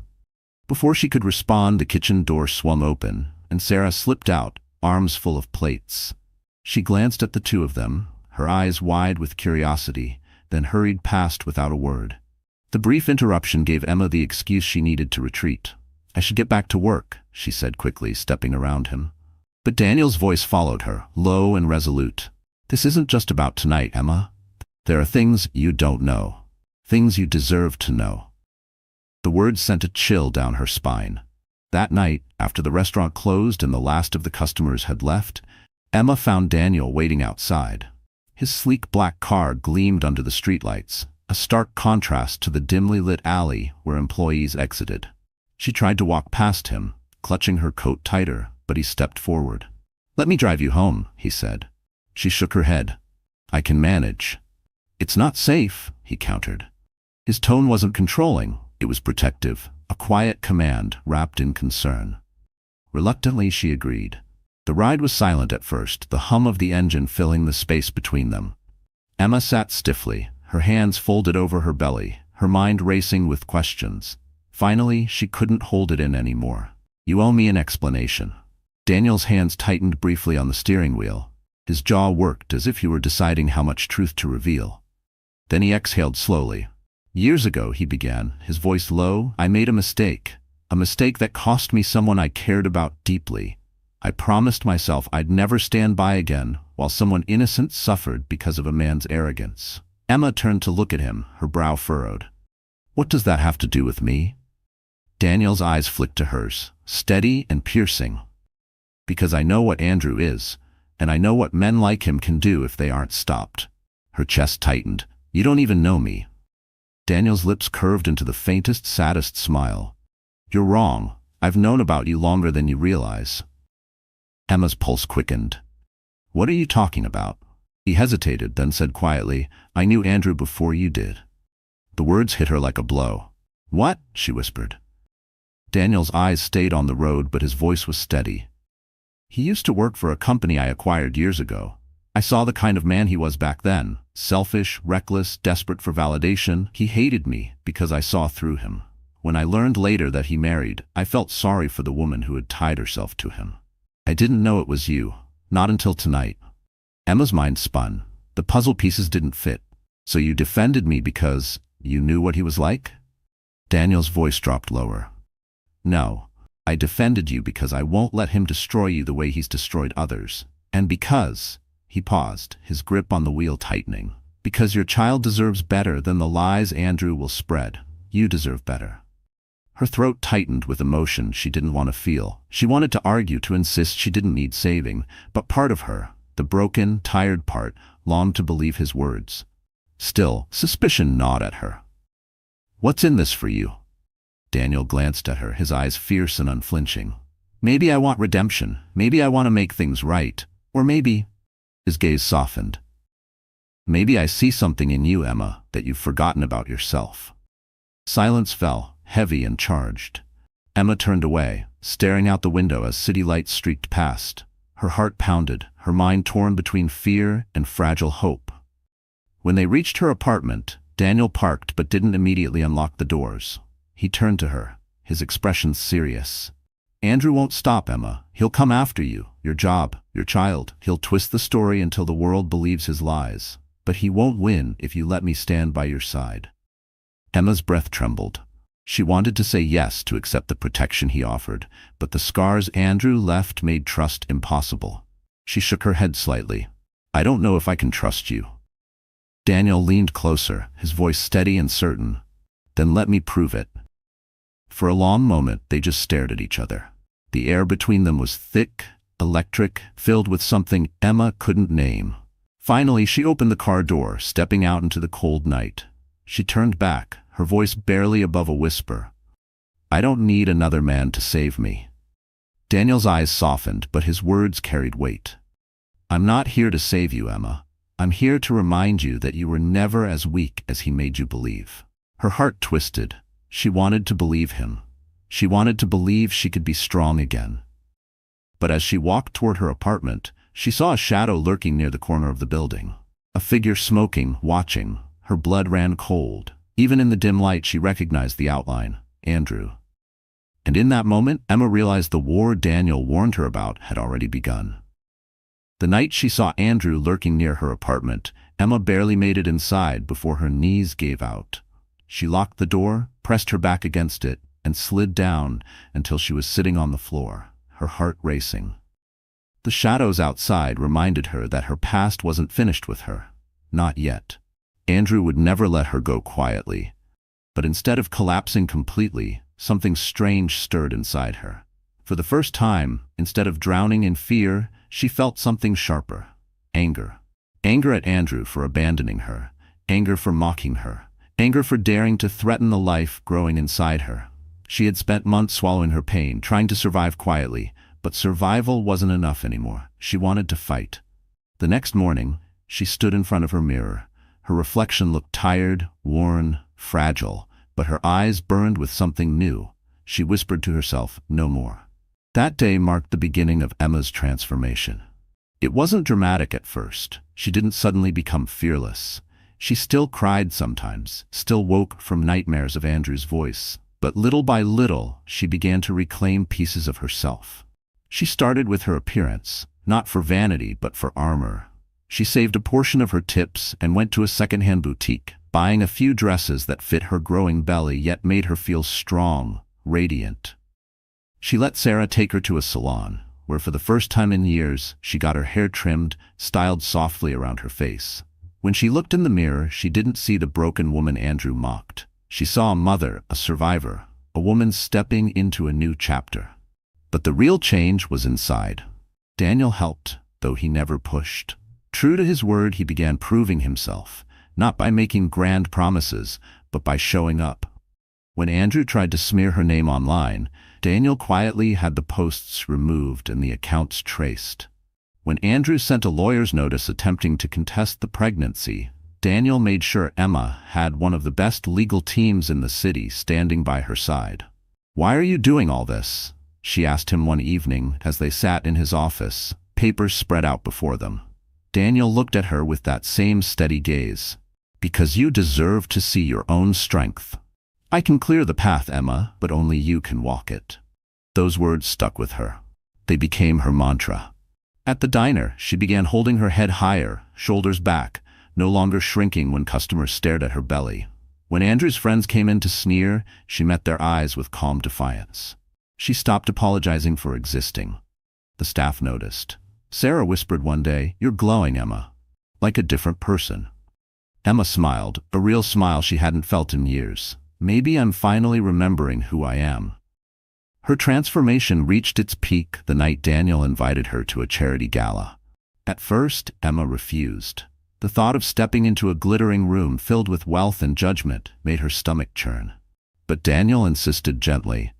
Before she could respond, the kitchen door swung open, and Sarah slipped out, arms full of plates. She glanced at the two of them, her eyes wide with curiosity, then hurried past without a word. The brief interruption gave Emma the excuse she needed to retreat. "I should get back to work," she said quickly, stepping around him. But Daniel's voice followed her, low and resolute. "This isn't just about tonight, Emma. There are things you don't know. Things you deserve to know." The words sent a chill down her spine. That night, after the restaurant closed and the last of the customers had left, Emma found Daniel waiting outside. His sleek black car gleamed under the streetlights, a stark contrast to the dimly lit alley where employees exited. She tried to walk past him, clutching her coat tighter, but he stepped forward. "Let me drive you home," he said. She shook her head. "I can manage." "It's not safe," he countered. His tone wasn't controlling, it was protective, a quiet command wrapped in concern. Reluctantly, she agreed. The ride was silent at first, the hum of the engine filling the space between them. Emma sat stiffly, her hands folded over her belly, her mind racing with questions. Finally, she couldn't hold it in anymore. "You owe me an explanation." Daniel's hands tightened briefly on the steering wheel. His jaw worked as if he were deciding how much truth to reveal. Then he exhaled slowly. "Years ago," he began, his voice low, "I made a mistake that cost me someone I cared about deeply. I promised myself I'd never stand by again while someone innocent suffered because of a man's arrogance." Emma turned to look at him, her brow furrowed. "What does that have to do with me?" Daniel's eyes flicked to hers, steady and piercing. "Because I know what Andrew is, and I know what men like him can do if they aren't stopped." Her chest tightened. "You don't even know me." Daniel's lips curved into the faintest, saddest smile. "You're wrong. I've known about you longer than you realize." Emma's pulse quickened. "What are you talking about?" He hesitated, then said quietly, "I knew Andrew before you did." The words hit her like a blow. "What?" she whispered. Daniel's eyes stayed on the road, but his voice was steady. "He used to work for a company I acquired years ago. I saw the kind of man he was back then. Selfish, reckless, desperate for validation. He hated me because I saw through him. When I learned later that he married, I felt sorry for the woman who had tied herself to him. I didn't know it was you. Not until tonight." Emma's mind spun. The puzzle pieces didn't fit. "So you defended me because you knew what he was like?" Daniel's voice dropped lower. "No. I defended you because I won't let him destroy you the way he's destroyed others. And because," he paused, his grip on the wheel tightening, "because your child deserves better than the lies Andrew will spread. You deserve better." Her throat tightened with emotion she didn't want to feel. She wanted to argue, to insist she didn't need saving, but part of her, the broken, tired part, longed to believe his words. Still, suspicion gnawed at her. "What's in this for you?" Daniel glanced at her, his eyes fierce and unflinching. Maybe I want redemption. Maybe I want to make things right. Or maybe—" his gaze softened. "Maybe I see something in you, Emma, that you've forgotten about yourself." Silence fell, heavy and charged. Emma turned away, staring out the window as city lights streaked past. Her heart pounded, her mind torn between fear and fragile hope. When they reached her apartment, Daniel parked but didn't immediately unlock the doors. He turned to her, his expression serious. "Andrew won't stop, Emma. He'll come after you, your job, your child. He'll twist the story until the world believes his lies. But he won't win if you let me stand by your side." Emma's breath trembled. She wanted to say yes to accept the protection he offered, but the scars Andrew left made trust impossible. She shook her head slightly. "I don't know if I can trust you." Daniel leaned closer, his voice steady and certain. "Then let me prove it." For a long moment, they just stared at each other. The air between them was thick, electric, filled with something Emma couldn't name. Finally, she opened the car door, stepping out into the cold night. She turned back, her voice barely above a whisper. "I don't need another man to save me." Daniel's eyes softened, but his words carried weight. "I'm not here to save you, Emma. I'm here to remind you that you were never as weak as he made you believe." Her heart twisted. She wanted to believe him. She wanted to believe she could be strong again. But as she walked toward her apartment, she saw a shadow lurking near the corner of the building. A figure smoking, watching. Her blood ran cold. Even in the dim light, she recognized the outline: Andrew. And in that moment, Emma realized the war Daniel warned her about had already begun. The night she saw Andrew lurking near her apartment, Emma barely made it inside before her knees gave out. She locked the door, pressed her back against it, and slid down until she was sitting on the floor, her heart racing. The shadows outside reminded her that her past wasn't finished with her. Not yet. Andrew would never let her go quietly. But instead of collapsing completely, something strange stirred inside her. For the first time, instead of drowning in fear, she felt something sharper. Anger. Anger at Andrew for abandoning her. Anger for mocking her. Anger for daring to threaten the life growing inside her. She had spent months swallowing her pain, trying to survive quietly, but survival wasn't enough anymore. She wanted to fight. The next morning, she stood in front of her mirror. Her reflection looked tired, worn, fragile, but her eyes burned with something new. She whispered to herself, "No more." That day marked the beginning of Emma's transformation. It wasn't dramatic at first. She didn't suddenly become fearless. She still cried sometimes, still woke from nightmares of Andrew's voice. But little by little, she began to reclaim pieces of herself. She started with her appearance, not for vanity but for armor. She saved a portion of her tips and went to a second-hand boutique, buying a few dresses that fit her growing belly yet made her feel strong, radiant. She let Sarah take her to a salon, where for the first time in years, she got her hair trimmed, styled softly around her face. When she looked in the mirror, she didn't see the broken woman Andrew mocked. She saw a mother, a survivor, a woman stepping into a new chapter. But the real change was inside. Daniel helped, though he never pushed. True to his word, he began proving himself, not by making grand promises, but by showing up. When Andrew tried to smear her name online, Daniel quietly had the posts removed and the accounts traced. When Andrew sent a lawyer's notice attempting to contest the pregnancy, Daniel made sure Emma had one of the best legal teams in the city standing by her side. "Why are you doing all this?" she asked him one evening as they sat in his office, papers spread out before them. Daniel looked at her with that same steady gaze. "Because you deserve to see your own strength. I can clear the path, Emma, but only you can walk it." Those words stuck with her. They became her mantra. At the diner, she began holding her head higher, shoulders back, no longer shrinking when customers stared at her belly. When Andrew's friends came in to sneer, she met their eyes with calm defiance. She stopped apologizing for existing. The staff noticed. Sarah whispered one day, "You're glowing, Emma. Like a different person." Emma smiled, a real smile she hadn't felt in years. "Maybe I'm finally remembering who I am." Her transformation reached its peak the night Daniel invited her to a charity gala. At first, Emma refused. The thought of stepping into a glittering room filled with wealth and judgment made her stomach churn. But Daniel insisted gently,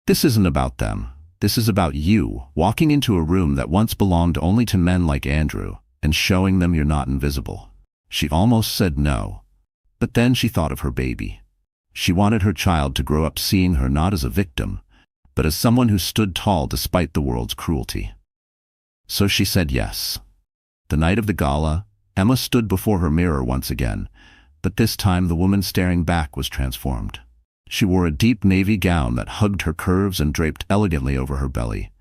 "This isn't about them. This is about you walking into a room that once belonged only to men like Andrew and showing them you're not invisible. She almost said no. But then she thought of her baby. She wanted her child to grow up seeing her not as a victim, but as someone who stood tall despite the world's cruelty. So she said yes. The night of the gala, Emma stood before her mirror once again, but this time the woman staring back was transformed. She wore a deep navy gown that hugged her curves and draped elegantly over her belly.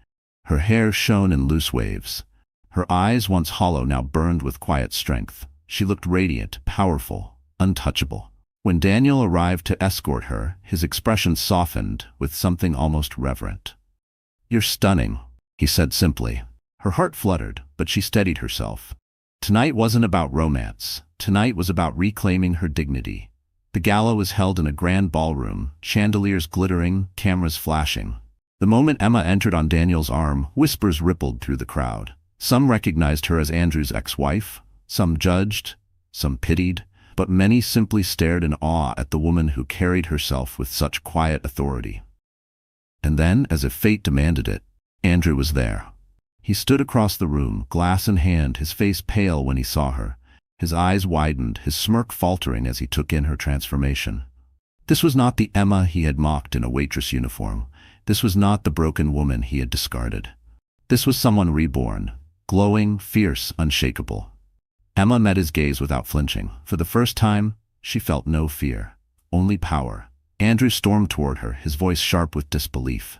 Her hair shone in loose waves. Her eyes, once hollow, now burned with quiet strength. She looked radiant, powerful, untouchable. When Daniel arrived to escort her, his expression softened with something almost reverent. "You're stunning," he said simply. Her heart fluttered, but she steadied herself. Tonight wasn't about romance. Tonight was about reclaiming her dignity. The gala was held in a grand ballroom, chandeliers glittering, cameras flashing. The moment Emma entered on Daniel's arm, whispers rippled through the crowd. Some recognized her as Andrew's ex-wife, some judged, some pitied, but many simply stared in awe at the woman who carried herself with such quiet authority. And then, as if fate demanded it, Andrew was there. He stood across the room, glass in hand, his face pale when he saw her. His eyes widened, his smirk faltering as he took in her transformation. This was not the Emma he had mocked in a waitress uniform. This was not the broken woman he had discarded. This was someone reborn, glowing, fierce, unshakable. Emma met his gaze without flinching. For the first time, she felt no fear, only power. Andrew stormed toward her, his voice sharp with disbelief.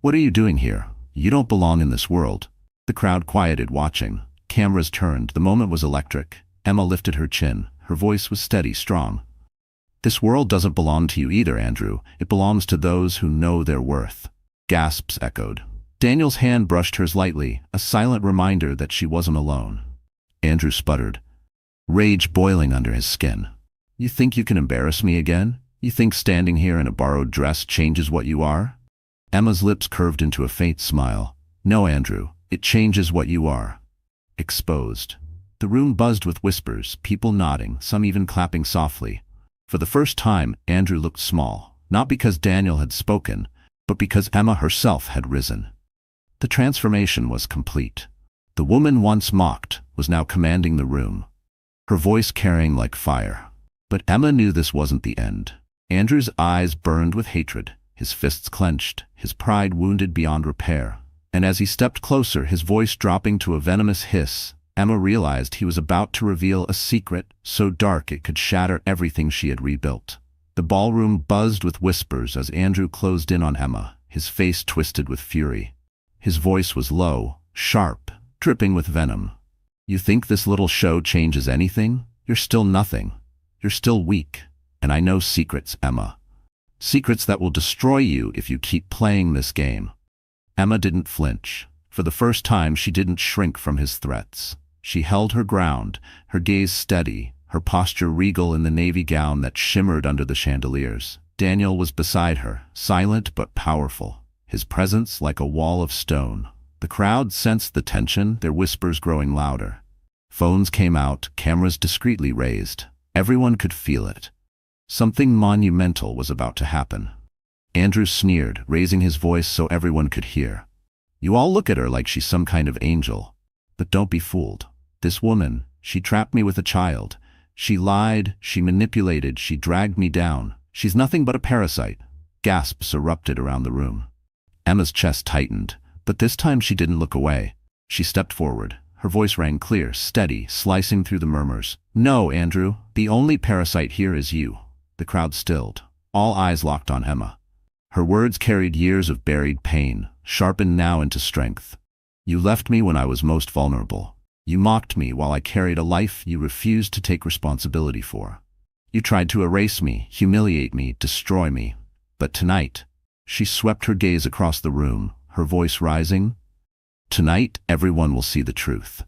"What are you doing here? You don't belong in this world." The crowd quieted, watching. Cameras turned. The moment was electric. Emma lifted her chin. Her voice was steady, strong. "This world doesn't belong to you either, Andrew. It belongs to those who know their worth." Gasps echoed. Daniel's hand brushed hers lightly, a silent reminder that she wasn't alone. Andrew sputtered, rage boiling under his skin. "You think you can embarrass me again? You think standing here in a borrowed dress changes what you are?" Emma's lips curved into a faint smile. "No, Andrew, it changes what you are." Exposed. The room buzzed with whispers, people nodding, some even clapping softly. For the first time, Andrew looked small, not because Daniel had spoken, but because Emma herself had risen. The transformation was complete. The woman once mocked was now commanding the room, her voice carrying like fire. But Emma knew this wasn't the end. Andrew's eyes burned with hatred, his fists clenched, his pride wounded beyond repair. And as he stepped closer, his voice dropping to a venomous hiss, Emma realized he was about to reveal a secret so dark it could shatter everything she had rebuilt. The ballroom buzzed with whispers as Andrew closed in on Emma, his face twisted with fury. His voice was low, sharp, dripping with venom. "You think this little show changes anything? You're still nothing. You're still weak. And I know secrets, Emma. Secrets that will destroy you if you keep playing this game." Emma didn't flinch. For the first time, she didn't shrink from his threats. She held her ground, her gaze steady, her posture regal in the navy gown that shimmered under the chandeliers. Daniel was beside her, silent but powerful, his presence like a wall of stone. The crowd sensed the tension, their whispers growing louder. Phones came out, cameras discreetly raised. Everyone could feel it. Something monumental was about to happen. Andrew sneered, raising his voice so everyone could hear. "You all look at her like she's some kind of angel. But don't be fooled. This woman, she trapped me with a child. She lied, she manipulated, she dragged me down. She's nothing but a parasite." Gasps erupted around the room. Emma's chest tightened, but this time she didn't look away. She stepped forward. Her voice rang clear, steady, slicing through the murmurs. "No, Andrew, the only parasite here is you." The crowd stilled. All eyes locked on Emma. Her words carried years of buried pain, sharpened now into strength. "You left me when I was most vulnerable. You mocked me while I carried a life you refused to take responsibility for. You tried to erase me, humiliate me, destroy me. But tonight," she swept her gaze across the room, her voice rising, "tonight everyone will see the truth."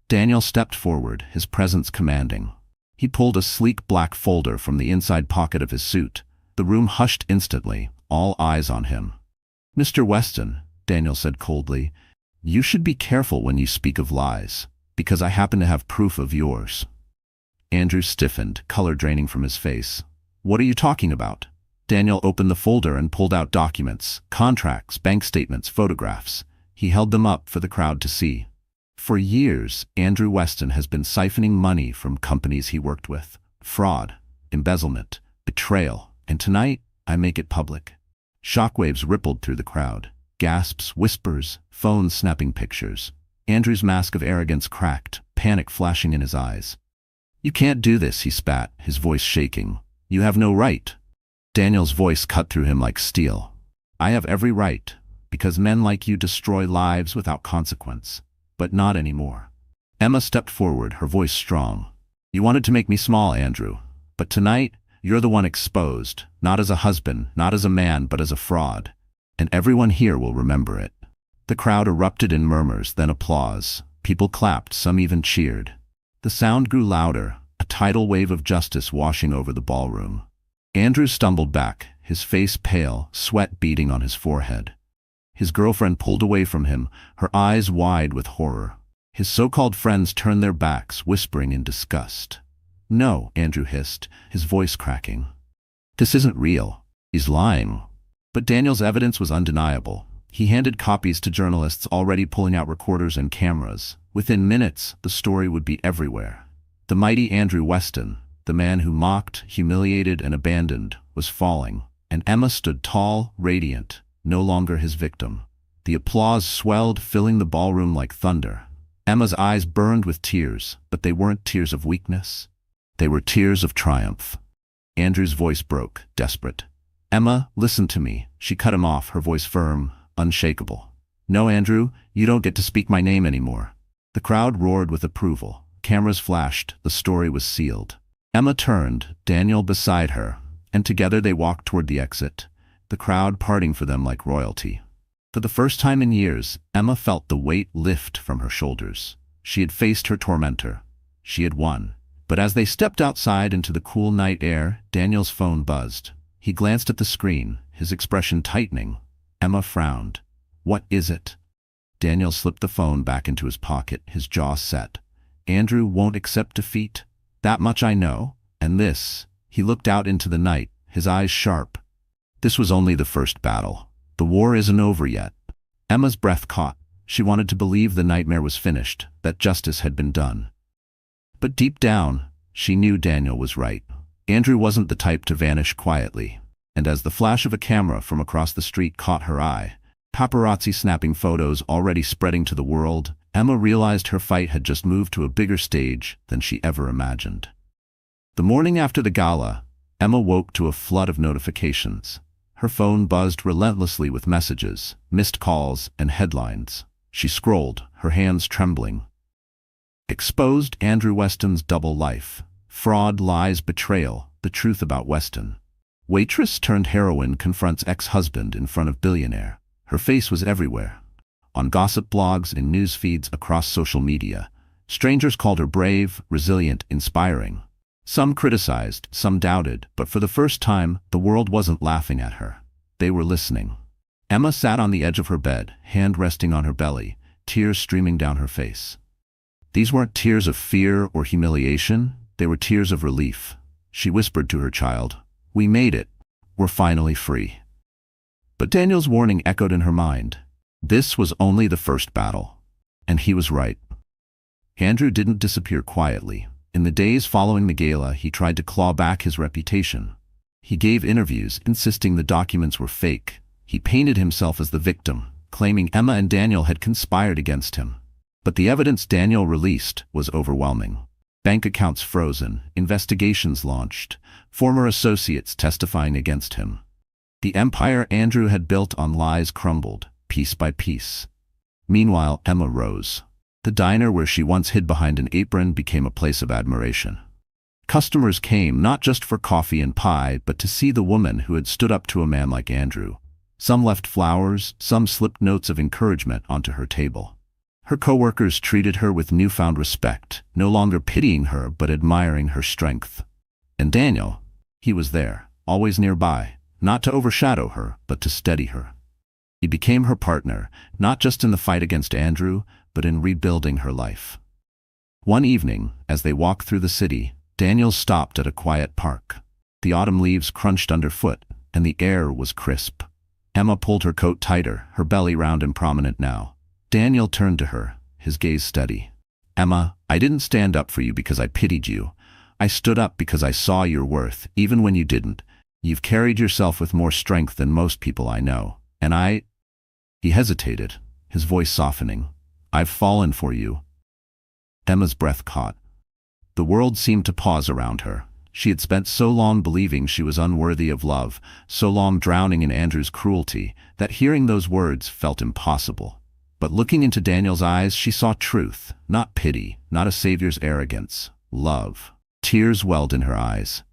Daniel stepped forward, his presence commanding. He pulled a sleek black folder from the inside pocket of his suit. The room hushed instantly, all eyes on him. "Mr. Weston," Daniel said coldly, "you should be careful when you speak of lies, because I happen to have proof of yours." Andrew stiffened, color draining from his face. "What are you talking about?" Daniel opened the folder and pulled out documents, contracts, bank statements, photographs. He held them up for the crowd to see. For years, Andrew Weston has been siphoning money from companies he worked with. Fraud, embezzlement, betrayal, and tonight, I make it public. Shockwaves rippled through the crowd. Gasps, whispers, phones snapping pictures. Andrew's mask of arrogance cracked, panic flashing in his eyes. "You can't do this," he spat, his voice shaking. "You have no right." Daniel's voice cut through him like steel. "I have every right, because men like you destroy lives without consequence. But not anymore." Emma stepped forward, her voice strong. "You wanted to make me small, Andrew. But tonight, you're the one exposed, not as a husband, not as a man, but as a fraud. And everyone here will remember it." The crowd erupted in murmurs, then applause. People clapped, some even cheered. The sound grew louder, a tidal wave of justice washing over the ballroom. Andrew stumbled back, his face pale, sweat beading on his forehead. His girlfriend pulled away from him, her eyes wide with horror. His so-called friends turned their backs, whispering in disgust. "No," Andrew hissed, his voice cracking. "This isn't real. He's lying." But Daniel's evidence was undeniable. He handed copies to journalists already pulling out recorders and cameras. Within minutes, the story would be everywhere. The mighty Andrew Weston, the man who mocked, humiliated, and abandoned, was falling, and Emma stood tall, radiant, no longer his victim. The applause swelled, filling the ballroom like thunder. Emma's eyes burned with tears, but they weren't tears of weakness. They were tears of triumph. Andrew's voice broke, desperate. "Emma, listen to me." She cut him off, her voice firm, unshakable. "No, Andrew, you don't get to speak my name anymore." The crowd roared with approval. Cameras flashed, the story was sealed. Emma turned, Daniel beside her, and together they walked toward the exit, the crowd parting for them like royalty. For the first time in years, Emma felt the weight lift from her shoulders. She had faced her tormentor. She had won. But as they stepped outside into the cool night air, Daniel's phone buzzed. He glanced at the screen, his expression tightening. Emma frowned. "What is it?" Daniel slipped the phone back into his pocket, his jaw set. "Andrew won't accept defeat. That much I know. And this." He looked out into the night, his eyes sharp. "This was only the first battle. The war isn't over yet." Emma's breath caught. She wanted to believe the nightmare was finished, that justice had been done. But deep down, she knew Daniel was right. Andrew wasn't the type to vanish quietly. And as the flash of a camera from across the street caught her eye, paparazzi snapping photos already spreading to the world, Emma realized her fight had just moved to a bigger stage than she ever imagined. The morning after the gala, Emma woke to a flood of notifications. Her phone buzzed relentlessly with messages, missed calls, and headlines. She scrolled, her hands trembling. Exposed: Andrew Weston's double life. Fraud, lies, betrayal, the truth about Weston. Waitress turned heroine confronts ex-husband in front of Billionaire. Her face was everywhere. On gossip blogs and news feeds across social media, strangers called her brave, resilient, inspiring. Some criticized, some doubted, but for the first time, the world wasn't laughing at her. They were listening. Emma sat on the edge of her bed, hand resting on her belly, tears streaming down her face. These weren't tears of fear or humiliation, they were tears of relief. She whispered to her child, "We made it. We're finally free." But Daniel's warning echoed in her mind. This was only the first battle. And he was right. Andrew didn't disappear quietly. In the days following the gala, he tried to claw back his reputation. He gave interviews, insisting the documents were fake. He painted himself as the victim, claiming Emma and Daniel had conspired against him. But the evidence Daniel released was overwhelming. Bank accounts frozen, investigations launched, former associates testifying against him. The empire Andrew had built on lies crumbled, piece by piece. Meanwhile, Emma rose. The diner where she once hid behind an apron became a place of admiration. Customers came not just for coffee and pie, but to see the woman who had stood up to a man like Andrew. Some left flowers, some slipped notes of encouragement onto her table. Her coworkers treated her with newfound respect, no longer pitying her but admiring her strength. And Daniel, he was there, always nearby, not to overshadow her, but to steady her. He became her partner, not just in the fight against Andrew, but in rebuilding her life. One evening, as they walked through the city, Daniel stopped at a quiet park. The autumn leaves crunched underfoot, and the air was crisp. Emma pulled her coat tighter, her belly round and prominent now. Daniel turned to her, his gaze steady. "Emma, I didn't stand up for you because I pitied you. I stood up because I saw your worth, even when you didn't. You've carried yourself with more strength than most people I know. And I—" He hesitated, his voice softening. "I've fallen for you." Emma's breath caught. The world seemed to pause around her. She had spent so long believing she was unworthy of love, so long drowning in Andrew's cruelty, that hearing those words felt impossible. But looking into Daniel's eyes, she saw truth, not pity, not a savior's arrogance. Love. Tears welled in her eyes.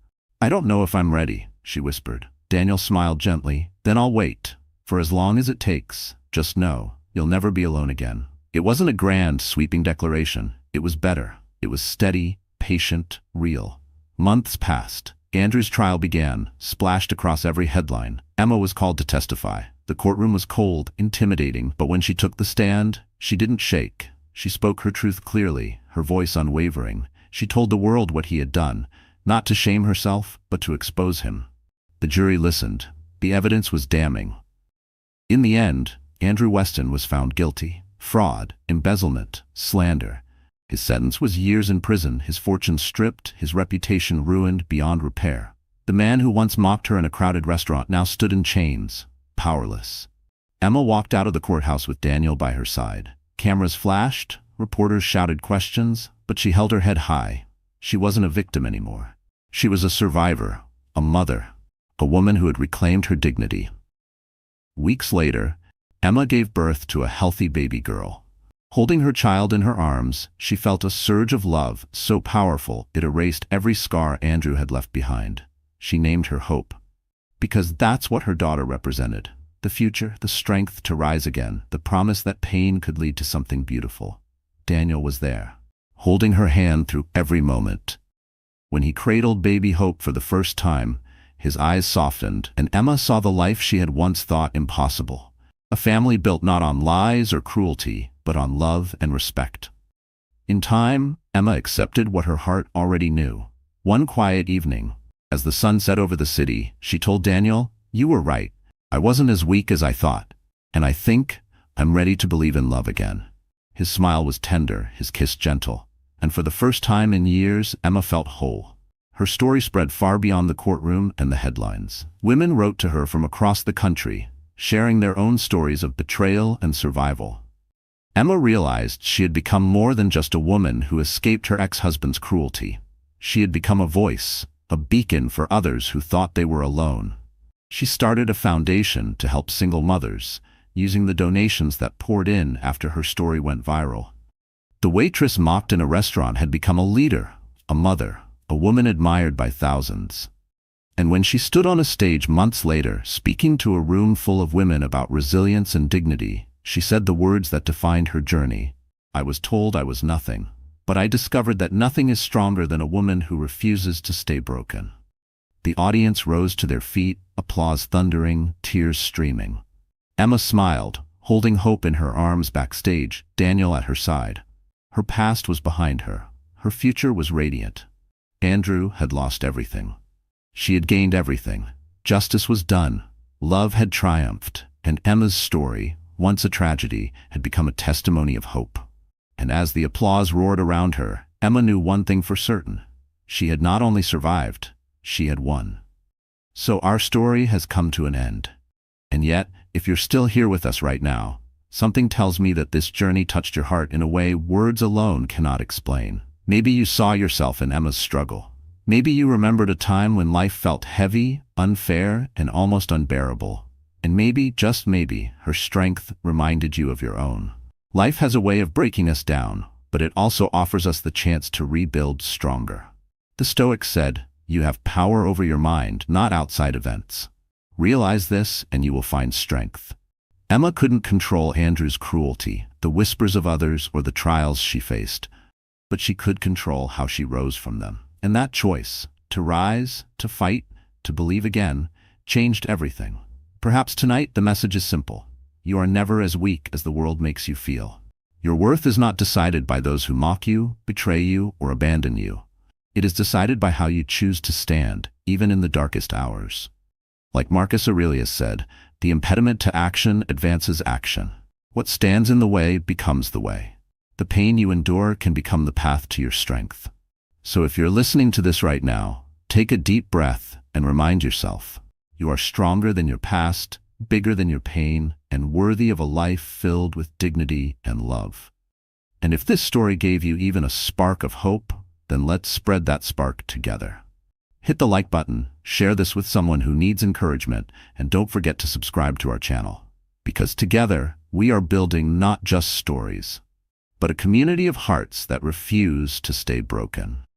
"I don't know if I'm ready," she whispered. Daniel smiled gently. "Then I'll wait. For as long as it takes. Just know, you'll never be alone again." It wasn't a grand, sweeping declaration. It was better. It was steady, patient, real. Months passed. Andrew's trial began, splashed across every headline. Emma was called to testify. The courtroom was cold, intimidating, but when she took the stand, she didn't shake. She spoke her truth clearly, her voice unwavering. She told the world what he had done, not to shame herself, but to expose him. The jury listened. The evidence was damning. In the end, Andrew Weston was found guilty. Fraud, embezzlement, slander. His sentence was years in prison, his fortune stripped, his reputation ruined beyond repair. The man who once mocked her in a crowded restaurant now stood in chains, powerless. Emma walked out of the courthouse with Daniel by her side. Cameras flashed, reporters shouted questions, but she held her head high. She wasn't a victim anymore. She was a survivor, a mother, a woman who had reclaimed her dignity. Weeks later, Emma gave birth to a healthy baby girl. Holding her child in her arms, she felt a surge of love so powerful it erased every scar Andrew had left behind. She named her Hope. Because that's what her daughter represented. The future, the strength to rise again, the promise that pain could lead to something beautiful. Daniel was there, holding her hand through every moment. When he cradled baby Hope for the first time, his eyes softened, and Emma saw the life she had once thought impossible. A family built not on lies or cruelty, but on love and respect. In time, Emma accepted what her heart already knew. One quiet evening, as the sun set over the city, she told Daniel, "You were right. I wasn't as weak as I thought. And I think I'm ready to believe in love again." His smile was tender, his kiss gentle. And for the first time in years, Emma felt whole. Her story spread far beyond the courtroom and the headlines. Women wrote to her from across the country, sharing their own stories of betrayal and survival. Emma realized she had become more than just a woman who escaped her ex-husband's cruelty. She had become a voice, a beacon for others who thought they were alone. She started a foundation to help single mothers, using the donations that poured in after her story went viral. The waitress mocked in a restaurant had become a leader, a mother, a woman admired by thousands. And when she stood on a stage months later, speaking to a room full of women about resilience and dignity, she said the words that defined her journey. "I was told I was nothing, but I discovered that nothing is stronger than a woman who refuses to stay broken." The audience rose to their feet, applause thundering, tears streaming. Emma smiled, holding Hope in her arms backstage, Daniel at her side. Her past was behind her. Her future was radiant. Andrew had lost everything. She had gained everything. Justice was done. Love had triumphed, and Emma's story, once a tragedy, had become a testimony of hope. And as the applause roared around her, Emma knew one thing for certain. She had not only survived, she had won. So our story has come to an end. And yet, if you're still here with us right now, something tells me that this journey touched your heart in a way words alone cannot explain. Maybe you saw yourself in Emma's struggle. Maybe you remembered a time when life felt heavy, unfair, and almost unbearable. And maybe, just maybe, her strength reminded you of your own. Life has a way of breaking us down, but it also offers us the chance to rebuild stronger. The Stoics said, "You have power over your mind, not outside events. Realize this, and you will find strength." Emma couldn't control Andrew's cruelty, the whispers of others, or the trials she faced, but she could control how she rose from them. And that choice, to rise, to fight, to believe again, changed everything. Perhaps tonight the message is simple. You are never as weak as the world makes you feel. Your worth is not decided by those who mock you, betray you, or abandon you. It is decided by how you choose to stand, even in the darkest hours. Like Marcus Aurelius said, the impediment to action advances action. What stands in the way becomes the way. The pain you endure can become the path to your strength. So if you're listening to this right now, take a deep breath and remind yourself, you are stronger than your past, bigger than your pain, and worthy of a life filled with dignity and love. And if this story gave you even a spark of hope, then let's spread that spark together. Hit the like button, share this with someone who needs encouragement, and don't forget to subscribe to our channel. Because together, we are building not just stories, but a community of hearts that refuse to stay broken.